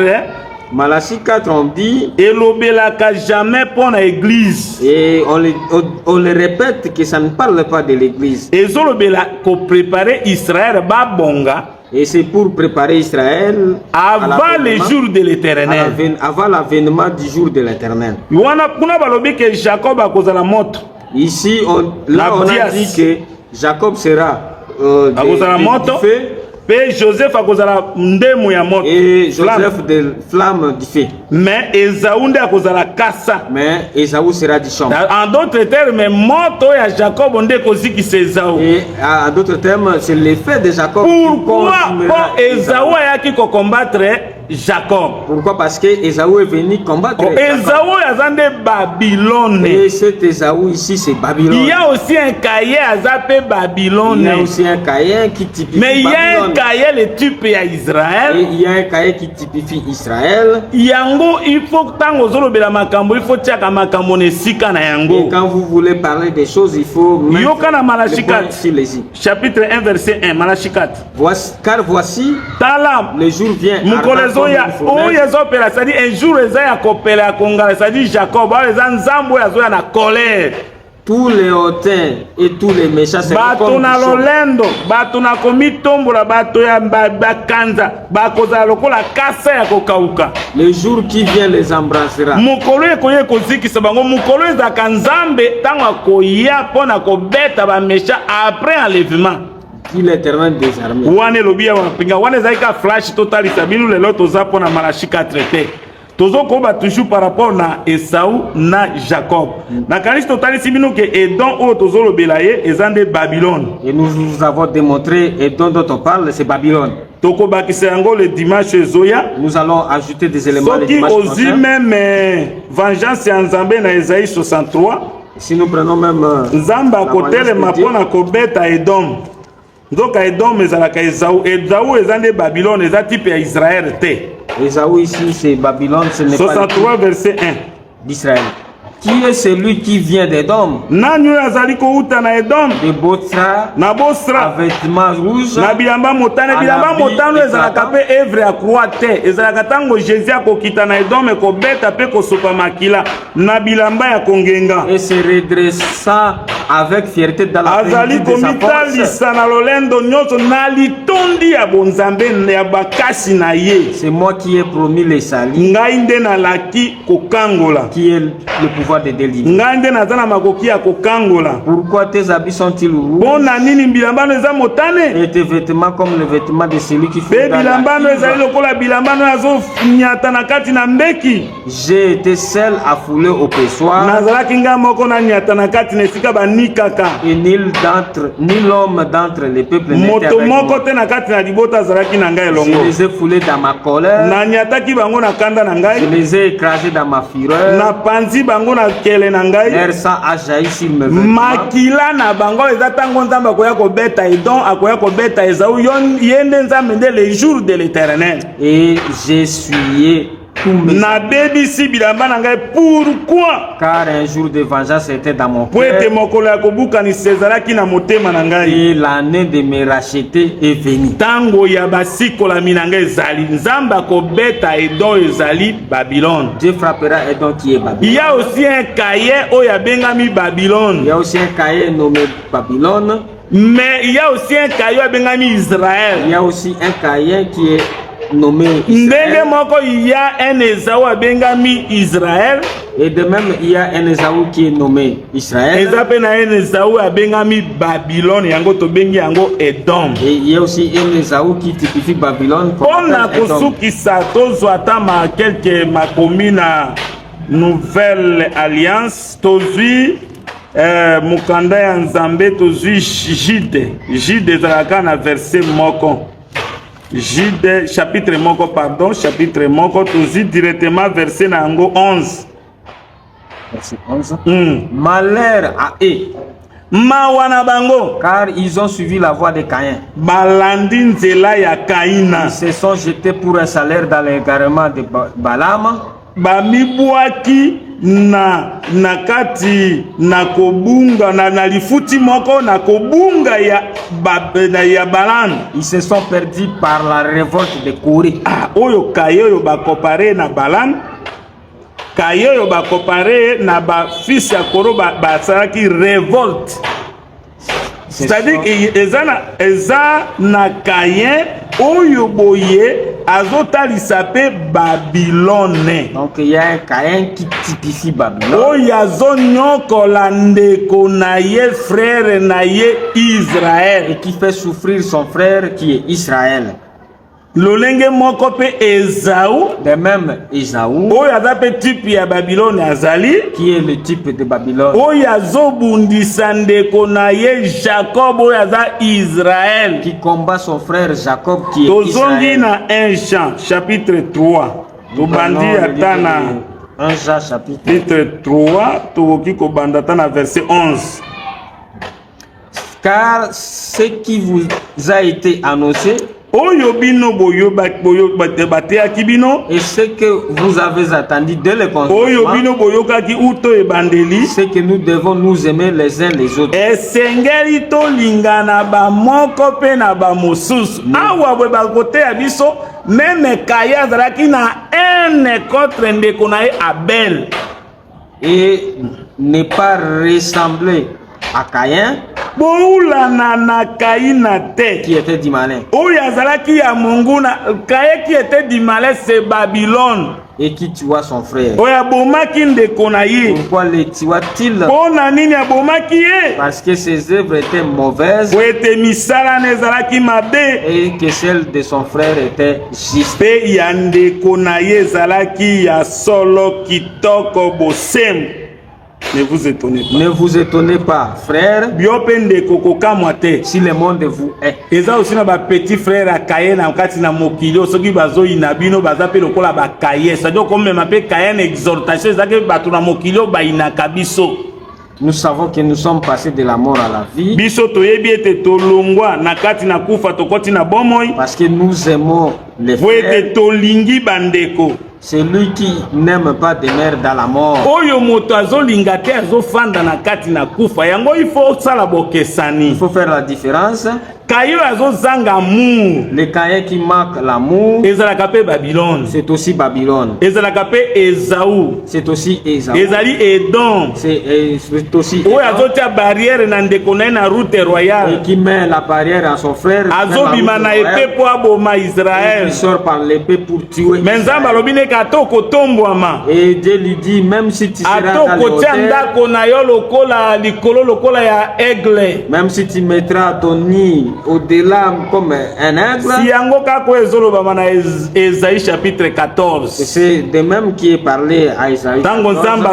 Malachi 4 on dit elobelaka jamais pour l'église. Et on le répète que ça ne parle pas de l'église. Ezolobela ko préparer Israël babonga. Et c'est pour préparer Israël avant le jour de l'Éternel. Avant l'avènement du jour de l'Éternel. Jacob a causé la mort. Ici, on a dit que Jacob sera du feu. Et Joseph a causé la mort. Et Joseph de flamme du feu. Mais Ésaü a causé la kassa. Mais Ésaü sera du champ. En d'autres termes, mort à Jacob on dit aussi qui c'est Ésaü. Et en d'autres termes, c'est l'effet de Jacob. Pourquoi Ésaü a qui combattre Jacob. Pourquoi? Parce que Ésaü est venu combattre Ésaü azande Babylone. Et cet Ésaü ici c'est Babylone. Il y a aussi un cahier azapé Babylone. Il y a aussi un cahier qui typifie mais il y a Babylone. un cahier le type à Israël. Et il y a un cahier qui typifie Israël. Yango il faut tango zolobela makambo il faut tiaka makambo nesika na yango. Et quand vous voulez parler des choses il faut mettre Yoka na Malachie 4 chapitre 1 verset 1 Malachie 4. Car voici Tala le jour vient. C'est-à-dire un jour eza ya kopela ya kongala, c'est-à-dire Jacob eza nzambo ya zoya na colère. Tous les hautains et tous les méchants se bato na lolendo bato na komitombola bato ya bakanza bakozala lokola kasa ya kokauka. Le jour qui vient les embrassera. Mukolo ekoye kozikisa bango mukolo ezaka nzambe tango akoya mpona kobeta bamécha après enlèvement. L'Éternel des armées. Wane lobia wanapinga wane zaika flash total sabilu lelo toza pona Malachie 4 traité. Tozo koba toujours par rapport na Ésaü na Jacob. Na kanisi total sibinu ke Edom o tozo lobelaye ezande Babylone. Et nous vous avons démontré Edom dont on parle c'est Babylone. Toko bakise yango le dimanche zoya. Nous allons ajouter des éléments le dimanche prochain. Soki ozi même vengeance ya Nzambe na Esaïe 63. Si nous prenons même Nzamba kotele mapona kobeta Edom. Donc Edom ezalaka Ésaü ezande Babylone eza type ya Israël te. Ésaü ici c'est Babylone, ce n'est pas 63 verset 1 d'Israël. Qui est celui qui vient d'Edom? Nani azali kouta na Edom? De Bosra, na Bosra, vêtements rouges, na bilamba motane ezalaka pe œuvre ya croix te. Ezalaka tango Jésus akokita na Edom ekobeta pe kosopa makila na bilamba ya kongenga. Et se redressant avec fierté dans la azali komitalisa na lolendo nyonso na litondi ya bonzambe ya bakasi na ye. C'est moi qui ai promis les salis. Ngai nde nalaki kokangola. Qui est le pouvoir de délivrer. Ngai nde naza na makoki ya kokangola. Pourquoi tes habits sont-ils rouges? Bona nini bilambano eza motane? Et tes vêtements comme les vêtements de celui qui fait bilambano ezali lokola bilambano azo nyata na kati na mbeki. J'ai été seul à fouler au pressoir. Nazalaki nga moko na nyata na kati na esika banikaka. Et ni l'homme d'entre les peuples n'était avec moi. Moto moko te na kati na libota azalaki na ngai elongo. Je les ai foulés dans ma colère. Na nyataki bango na kanda na ngai. Je les ai écrasés dans ma fureur. Na panzi bango na kele na ngai. Leur sang a jailli sur mes vêtements. Makila na bango eza tango nzamba akoya kobeta Edom akoya kobeta Ésaü yende nzambe nde le jour de l'Éternel. Et j'ai essuyé tous mes na bebisi bilamba na ngai. Pourquoi? Car un jour de vengeance était dans mon cœur. Poete mokolo ya kobukanisa ezalaki na motema na ngai. Et l'année de me racheter est venue. Tango ya basikolami na ngai ezali nzambe akobeta Edom ezali Babylone. Dieu frappera Edom qui est Babylone. Il y a aussi un cahier oyo abengami Babylone. Il y a aussi un cahier nommé Babylone. Mais il y a aussi un cahier abengami Israël. Il y a aussi un cahier qui est nommé Israël. Ndenge moko il y a un Ésaü abengami Israël. Et de même il y a un Ésaü qui est nommé Israël. Ezape na un Ésaü abengami Babylone yango to bengi yango Edom. Et il y a aussi un Ésaü qui typifie Babylone. On a kosukisa tozwa tama quelques makomi na nouvelle alliance tozwi mukanda ya Nzambe tozwi Jide ezalaka na verset moko. Jide chapitre moko pardon chapitre moko tozwi directement verset na yango 11. Verset 11. Malheur à eux. Mawana bango. Car ils ont suivi la voie de Caïn. Balandi nzela ya Kaina. Ils se sont jetés pour un salaire dans l'égarement de Balaam. Bamibwaki na nakati na kobunga na lifuti moko na kobunga ya Balaam. Ils se sont perdus par la révolte de Corée. Oyo kayo ba comparé na Balaam. Kayo ba comparé na ba fils ya Koro ba saraki révolte. C'est-à-dire eza na Caïn oyo boye azotalisa pe Babylone. Donc il y a un Caïn qui typifie Babylone. Oyo azonyokola ndeko na ye frère na ye Israël. Et qui fait souffrir son frère qui est Israël. lolenge moko pe Esaü, de même Esaü, oyo aza pe type ya Babylone azali, qui est le type de Babylone, oyo azobundisa ndeko na ye Jacob oyo aza Israël, qui combat son frère Jacob qui est tozongi Israël. na 1 Jean chapitre 3 tobandi ata na 1 Jean chapitre 3 tokoki kobanda ata na verset 11. Car ce qui vous a été annoncé, oyo bino boyo bateyaki bino, et ce que vous avez attendu dès le oyo commencement, bino boyokaki uto ebandeli, c'est que nous devons nous aimer les uns les autres. esengeli tolingana bamoko mpe na bamosusu. Awa bwe bakoteya biso meme Kaye azalaki na un contre ndeko na ye Abel, Et ne pas ressembler à Caïn, boulana na Kaina te, qui était du malin, oyo azalaki ya monguna. Kaye qui était du malin, c'est Babylone, et qui tua son frère. oyo abomaki ndeko na ye. Pourquoi le tua-t-il? Mpona nini abomaki ye? Parce que ses œuvres étaient mauvaises Po ete misala na ezalaki mabe, et que celle de son frère était juste. mpe ya ndeko na ye ezalaki ya solo kitoko bosemu. Ne vous étonnez pas. Ne vous étonnez pas, frère, Bio mpe ndeko kokamwa te. si le monde vous est. Eza aussi na bapetit frère ya Kaye na kati na mokili soki bazoyina bino baza mpe lokola bakaye, c'est-à-dire komema mpe Kaye na exhortation ezalaki bato na mokili oyo bayinaka biso. Nous savons que nous sommes passés de la mort à la vie Biso toyebi ete tolongwa na kati na kufa tokoti na bomoi, parce que nous aimons les po frères. ete tolingi bandeko. Celui qui n'aime pas demeure dans la mort. Oyo moto azolinga te azofanda na kati na kufa, yango il faut sala bokesani. Il faut faire la différence. Kaye azozanga amour, Le Caïn qui marque l'amour, ezalaka mpe Babylone, c'est aussi Babylone. ezalaka mpe Esaü, C'est aussi Esaü. ezali Edom, C'est aussi oyo Edom, azotia barrière na ndeko na ye na route et royale, qui met la barrière à son frère. azobima na epée mpo aboma Israël. Il sort par l'épée pour tuer. Me Nzambe alobi neke ata okotombwama, Et Dieu lui dit, même si tu seras ata dans les okotia hauteurs, ndako na yo lokola likolo lokola ya aigle, même si tu mettras ton nid au-delà comme un aigle, si yango kako ezolobama na Esaïe chapitre 14. c'est de même qui est parlé à Isaïe. Tango Nzambe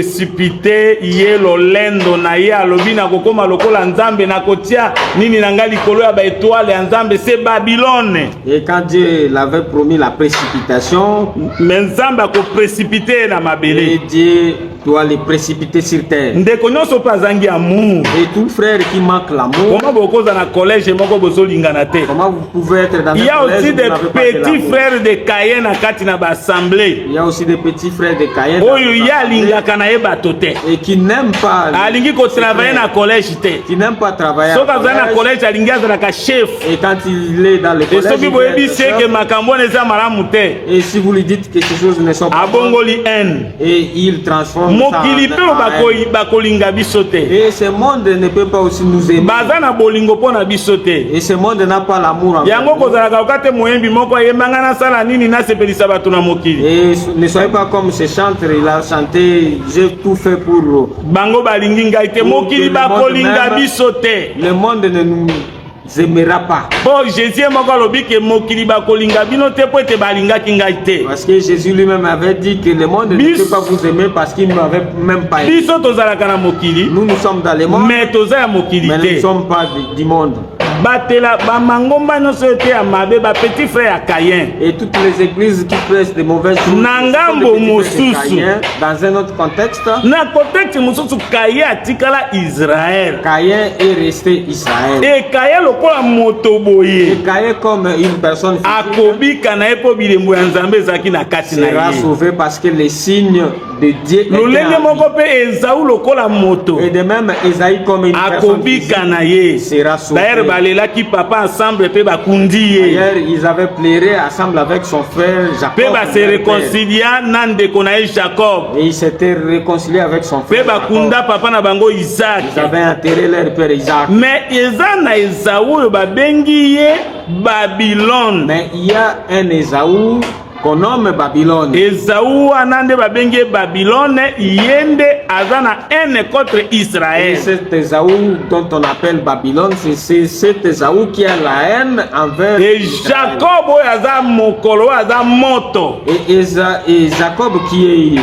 azoprécipite ye lolendo na ye alobi na kokoma lokola Nzambe na kotia nini na ngai likolo ya baetoile ya Nzambe, c'est Babylone. Et quand Dieu l'avait promis la précipitation, Me Nzambe akoprécipite na et mabele. Dieu doit les précipiter sur terre. Ndeko nyonso mpe azangi amour. Et tout frère qui manque l'amour, Comment bokoza na collège moko bozolingana te? comment vous pouvez être dans Il y un a collège aussi où des vous n'avez pas de petits l'amour? frères de Kaye na kati na baassemblée. Il y a aussi des petits frères de Caïn Oyo ye alingaka na ye bato te, et qui n'aiment pas, alingi kotravaille na collège te. qui n'aiment pas travailler Soki à azali na collège. collège alingi azalaka chef. Et quand il est dans le Et collège, soki il boyebi veut être seke chef. makambo wana eza malamu te, Et si vous lui dites que ces choses ne sont pas bonnes, abongoli haine. et il transforme ça Mokili mpe en haine. bakolinga biso te, Et ce monde ne peut pas aussi nous aimer. baza na bolingo mpo na biso te. Et ce monde n'a pas l'amour en Yango kozalaka oka te moyembi moko ayembanga nasala nini nasepelisa bato na mokili. Et ne soyez pas comme ce chanteur, il a chanté, j'ai tout fait pour. Bango balingi ngai te, mokili bakolinga biso te. Le monde ne nous aimera pas. Bon, Jésus moko alobi ke mokili bakolinga bino te po ete balingaki ngai te. Parce que Jésus lui-même avait dit que le monde ne peut pas vous aimer parce qu'il ne m'avait même pas aimé. Biso tozalaka na mokili, Nous, nous sommes dans le monde, mais toza ya mokili mais nous ne te. sommes pas du monde. Batela bamangomba nyonso ete ya mabe bapetit frère ya Kayen. Et toutes les églises qui prêchent de mauvaises choses, Nangambo sont des petits frères de mosusu. Caïn. Dans un autre contexte, Na contexte mosusu Kaye atikala Israël. Caïn est resté Israël. E Kaye lokola moto Et boye, Caïn, comme une personne physique, akobika na ye mpo bilembo ya Nzambe ezalaki na kati na sera ye. sauvé parce que les signes de Dieu étaient Lolenge en moko mpe Esaü lokola moto, lui. Et de même, Esaïe, comme une personne akobika physique, na ye. sera sauvé. D'ailleurs balelaki papa ensemble mpe bakundi ye. D'ailleurs, ils avaient pleuré ensemble avec son frère Jacob. Mpe base leur père. réconcilia na ndeko na ye Jacob. Et ils s'étaient réconciliés avec son Mpe frère bakunda Jacob. papa na bango Isaac. Ils avaient enterré leur père Isaac. Mais eza na Esaü oyo babengi ye Babylone. Mais il y a un Esaü qu'on nomme Babylone. Esaü anande babenge Babylone yende azana haine contre Israël. Et cet Esaü dont on appelle Babylone, c'est cet Esaü qui a la haine envers et Jacob aza mokolo aza moto. Et Jacob qui est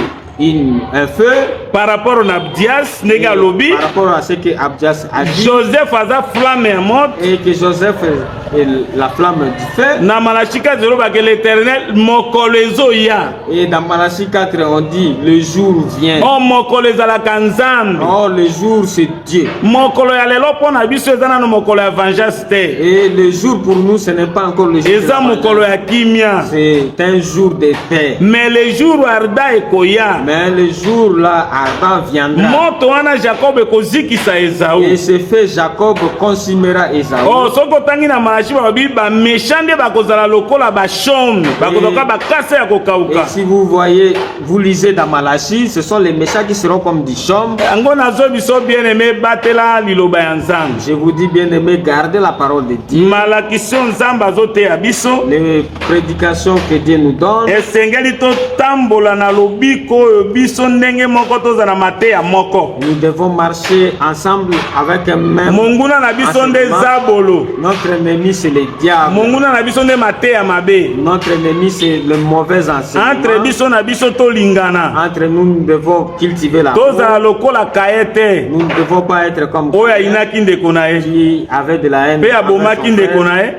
un feu par rapport à Abdias nega lobi, par rapport à ce que Abdias a dit. Joseph aza flamme morte et que Joseph est la flamme du feu. Na Malachie 4 que l'Éternel mokolo ezoya. Et dans Malachie 4 on dit le jour vient. Oh mokolo ezalaka nzambe. Oh le jour c'est Dieu. Mokolo ya lelo pona biso ezana no mokolo ya vengeance te. Et le jour pour nous ce n'est pas encore le jour. Eza mokolo ya kimia. C'est un jour de paix. Mais le jour arda ekoya. Mais le jour là ardent viendra. Moto wana Jacob ekozikisa Esaü. Et ce fait Jacob consumera Esaü. Oh soko tangi na Malachie ba méchant de bakozala lokola ba chaume, bakozoka ba kasa ya kokauka. Et si vous voyez, vous lisez dans Malachie, ce sont les méchants qui seront comme du chaume. Ango nazo biso bien-aimé batela liloba ya nzambe. Je vous dis bien-aimé, gardez la parole de Dieu. Malakisio nzambe azote ya biso. Les prédications que Dieu nous donne. Esengeli to tambola na lobiko oyo biso ndenge moko tozala mate ya moko. Nous devons marcher ensemble avec un même. Monguna na biso nde zabolo. Notre ennemi c'est le diable. Monguna na biso nde mate ya mabe. Notre ennemi c'est le mauvais enseignement. Entre biso na biso to lingana. Entre nous, nous devons cultiver la tozala lokola kaete. Nous ne devons pas être comme oya inaki ndeko na ye qui avait de la haine. Pe abomaki ndeko na ye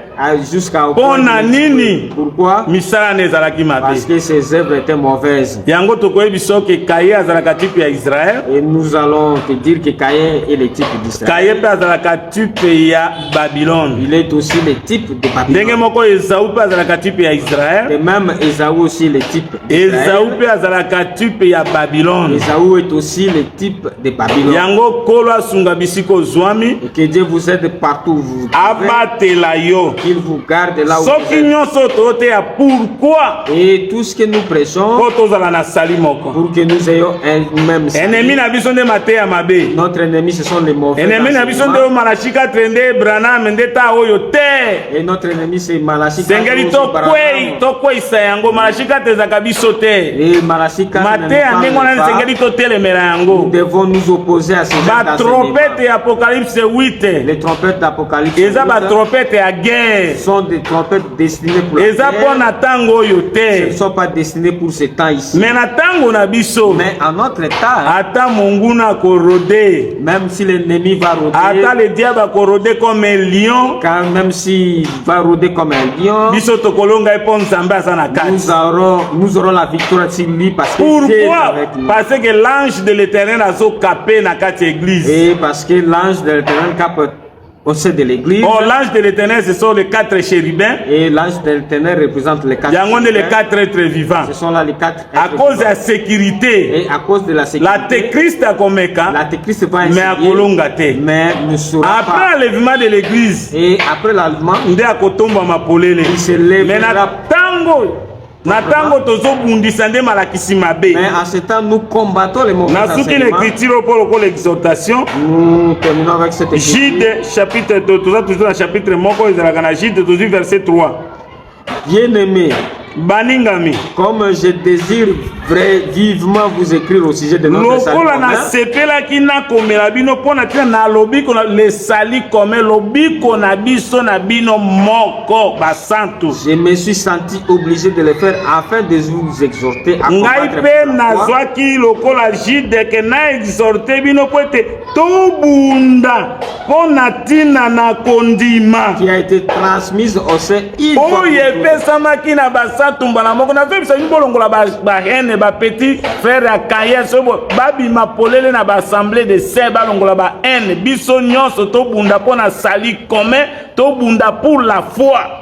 jusqu'à pona nini. Pourquoi? Misala ne ezalaki mabe. Parce que ses œuvres étaient mauvaises. Yango tokoyebi soki Kaye azalaka type ya Israël. Et nous allons te dire que Caïn est le type d'Israël. Kaye pe azalaka type ya Babylone. Il est aussi le type de Babylone. Ndenge moko Esaü pe azalaka type ya Israël. Et même Esaü aussi le type d'Israël. Esaü pe azalaka type ya Babylone. Esaü est aussi le type de Babylone. Yango kolo asunga bisiko zwami. Et que Dieu vous aide partout où vous abatela yo. Qu'il vous garde là où soki nyonso tote ya pourquoi. Et tout ce que nous prêchons pour que nous ayons un même salut. Ennemi na biso nde mate ya mabe. Notre ennemi ce sont les mauvais. Ennemi na biso nde Malachie 4 nde Branham nde ta oyo te. Et notre ennemi c'est Malachie 4. Sengeli to kwei yango Malachie 4 ezaka biso te. Et Malachie 4 mate ya ndenge wana sengeli to telemela yango. Nous devons nous opposer à ces ba trompette ya Apocalypse 8. Les trompettes d'Apocalypse 8. Eza ba trompette ya guerre. Sont des trompettes destinées pour la guerre. Ce ne sont pas destinées pour ce temps ici. Mais en notre temps, même si l'ennemi va rôder, le diable va rôder comme un lion, quand même s'il va rôder comme un lion, nous aurons la victoire sur lui parce que pourquoi? Parce que l'ange de l'Éternel a capé na kati église. Et parce que l'ange de l'Éternel capé au sein de l'église. Oh, l'ange de l'Éternel, ce sont les 4 chérubins. Et l'ange de l'Éternel représente les 4 chérubins. Les 4 êtres vivants. Ce sont là les 4 êtres à cause de la sécurité. Et à cause de la sécurité. L'antéchrist a comme l'antéchrist va essayer. Mais ne sera après pas. Après l'enlèvement de l'église. Et après l'enlèvement. Il se lève. Mais natango tozobundisa nde malakisi mabe. Mais en ce temps nous combattons les mauvais enseignements. Nasuki l'écriture pour l'exhortation. Nous terminons avec cette écriture. Jude chapitre 2, toujours dans chapitre moko ezalaka na Jude 12 verset 3. Bien-aimé, baningami, comme je désire vivement vous écrire au sujet de notre salut commun. Na sepela kina komela bino pona tina na lobiko na le sali comme lobiko na biso na bino moko basantu. Je me suis senti obligé de le faire afin de vous exhorter à combattre. Ngai pe nazwaki lokola Jude ke na exhorter bino po ete tobunda pona tina na kondima qui a été transmise au sein il faut yepesamaki na basantu mbala moko na vebisa bolongola ba hene ba petit frère ya Kaye sobo babima polele na ba assemblée de sœurs balongola ba hene biso nyonso to bunda pona sali commun to bunda pour la foi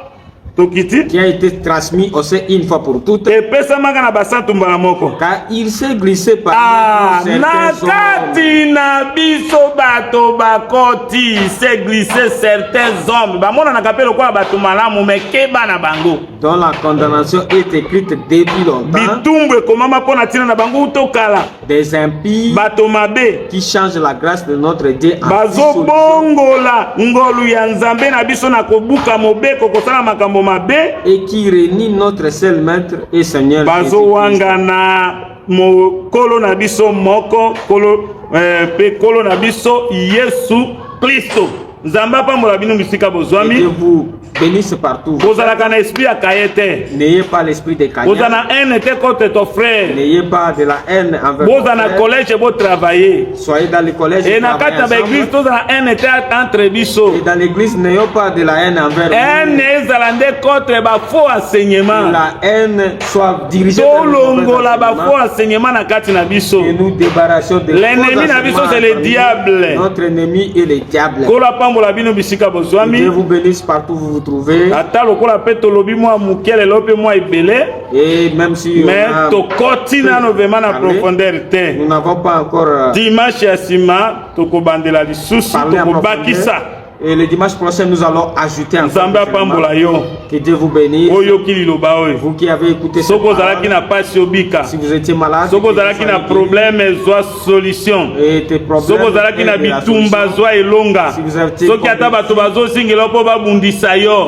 qui a été transmis au sein une fois pour toutes. Et pesamaka na basantu mbala moko car il s'est glissé par nakati na biso bato bakoti s'est glissé certains hommes bamona na kapelo kwa bato malamu mekeba na bango. dont la condamnation est écrite depuis longtemps, des impies qui changent la grâce de notre Dieu en et qui renient notre seul maître et Seigneur Kolo na biso moko pe kolo na biso Yesu Kristo. Nzamba pambola bino bisika bozwami. Que vous bénisse partout. N'ayez pas l'esprit de Caïn. contre ton frère. N'ayez pas de la haine envers ton frère. Collège pour travailler. Soyez dans le collège et dans l'église, n'ayons pas de la haine envers contre faux enseignement. La haine soit dirigée vers et nous débarrassons de l'ennemi. C'est le diable. Notre ennemi est le diable. Que Dieu vous bénisse partout où vous vous trouvez. Et même si nous n'avons pas encore dimanche et le dimanche prochain, nous allons ajouter un que Dieu vous bénisse. Vous qui avez écouté cette parole, si vous étiez malade, si vous avez un problème, solution. Et tes problèmes, si vous avez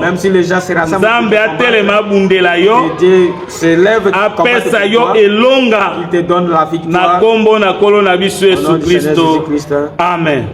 même si les gens se rassemblent, Dieu se lève, il te donne la victoire. Amen.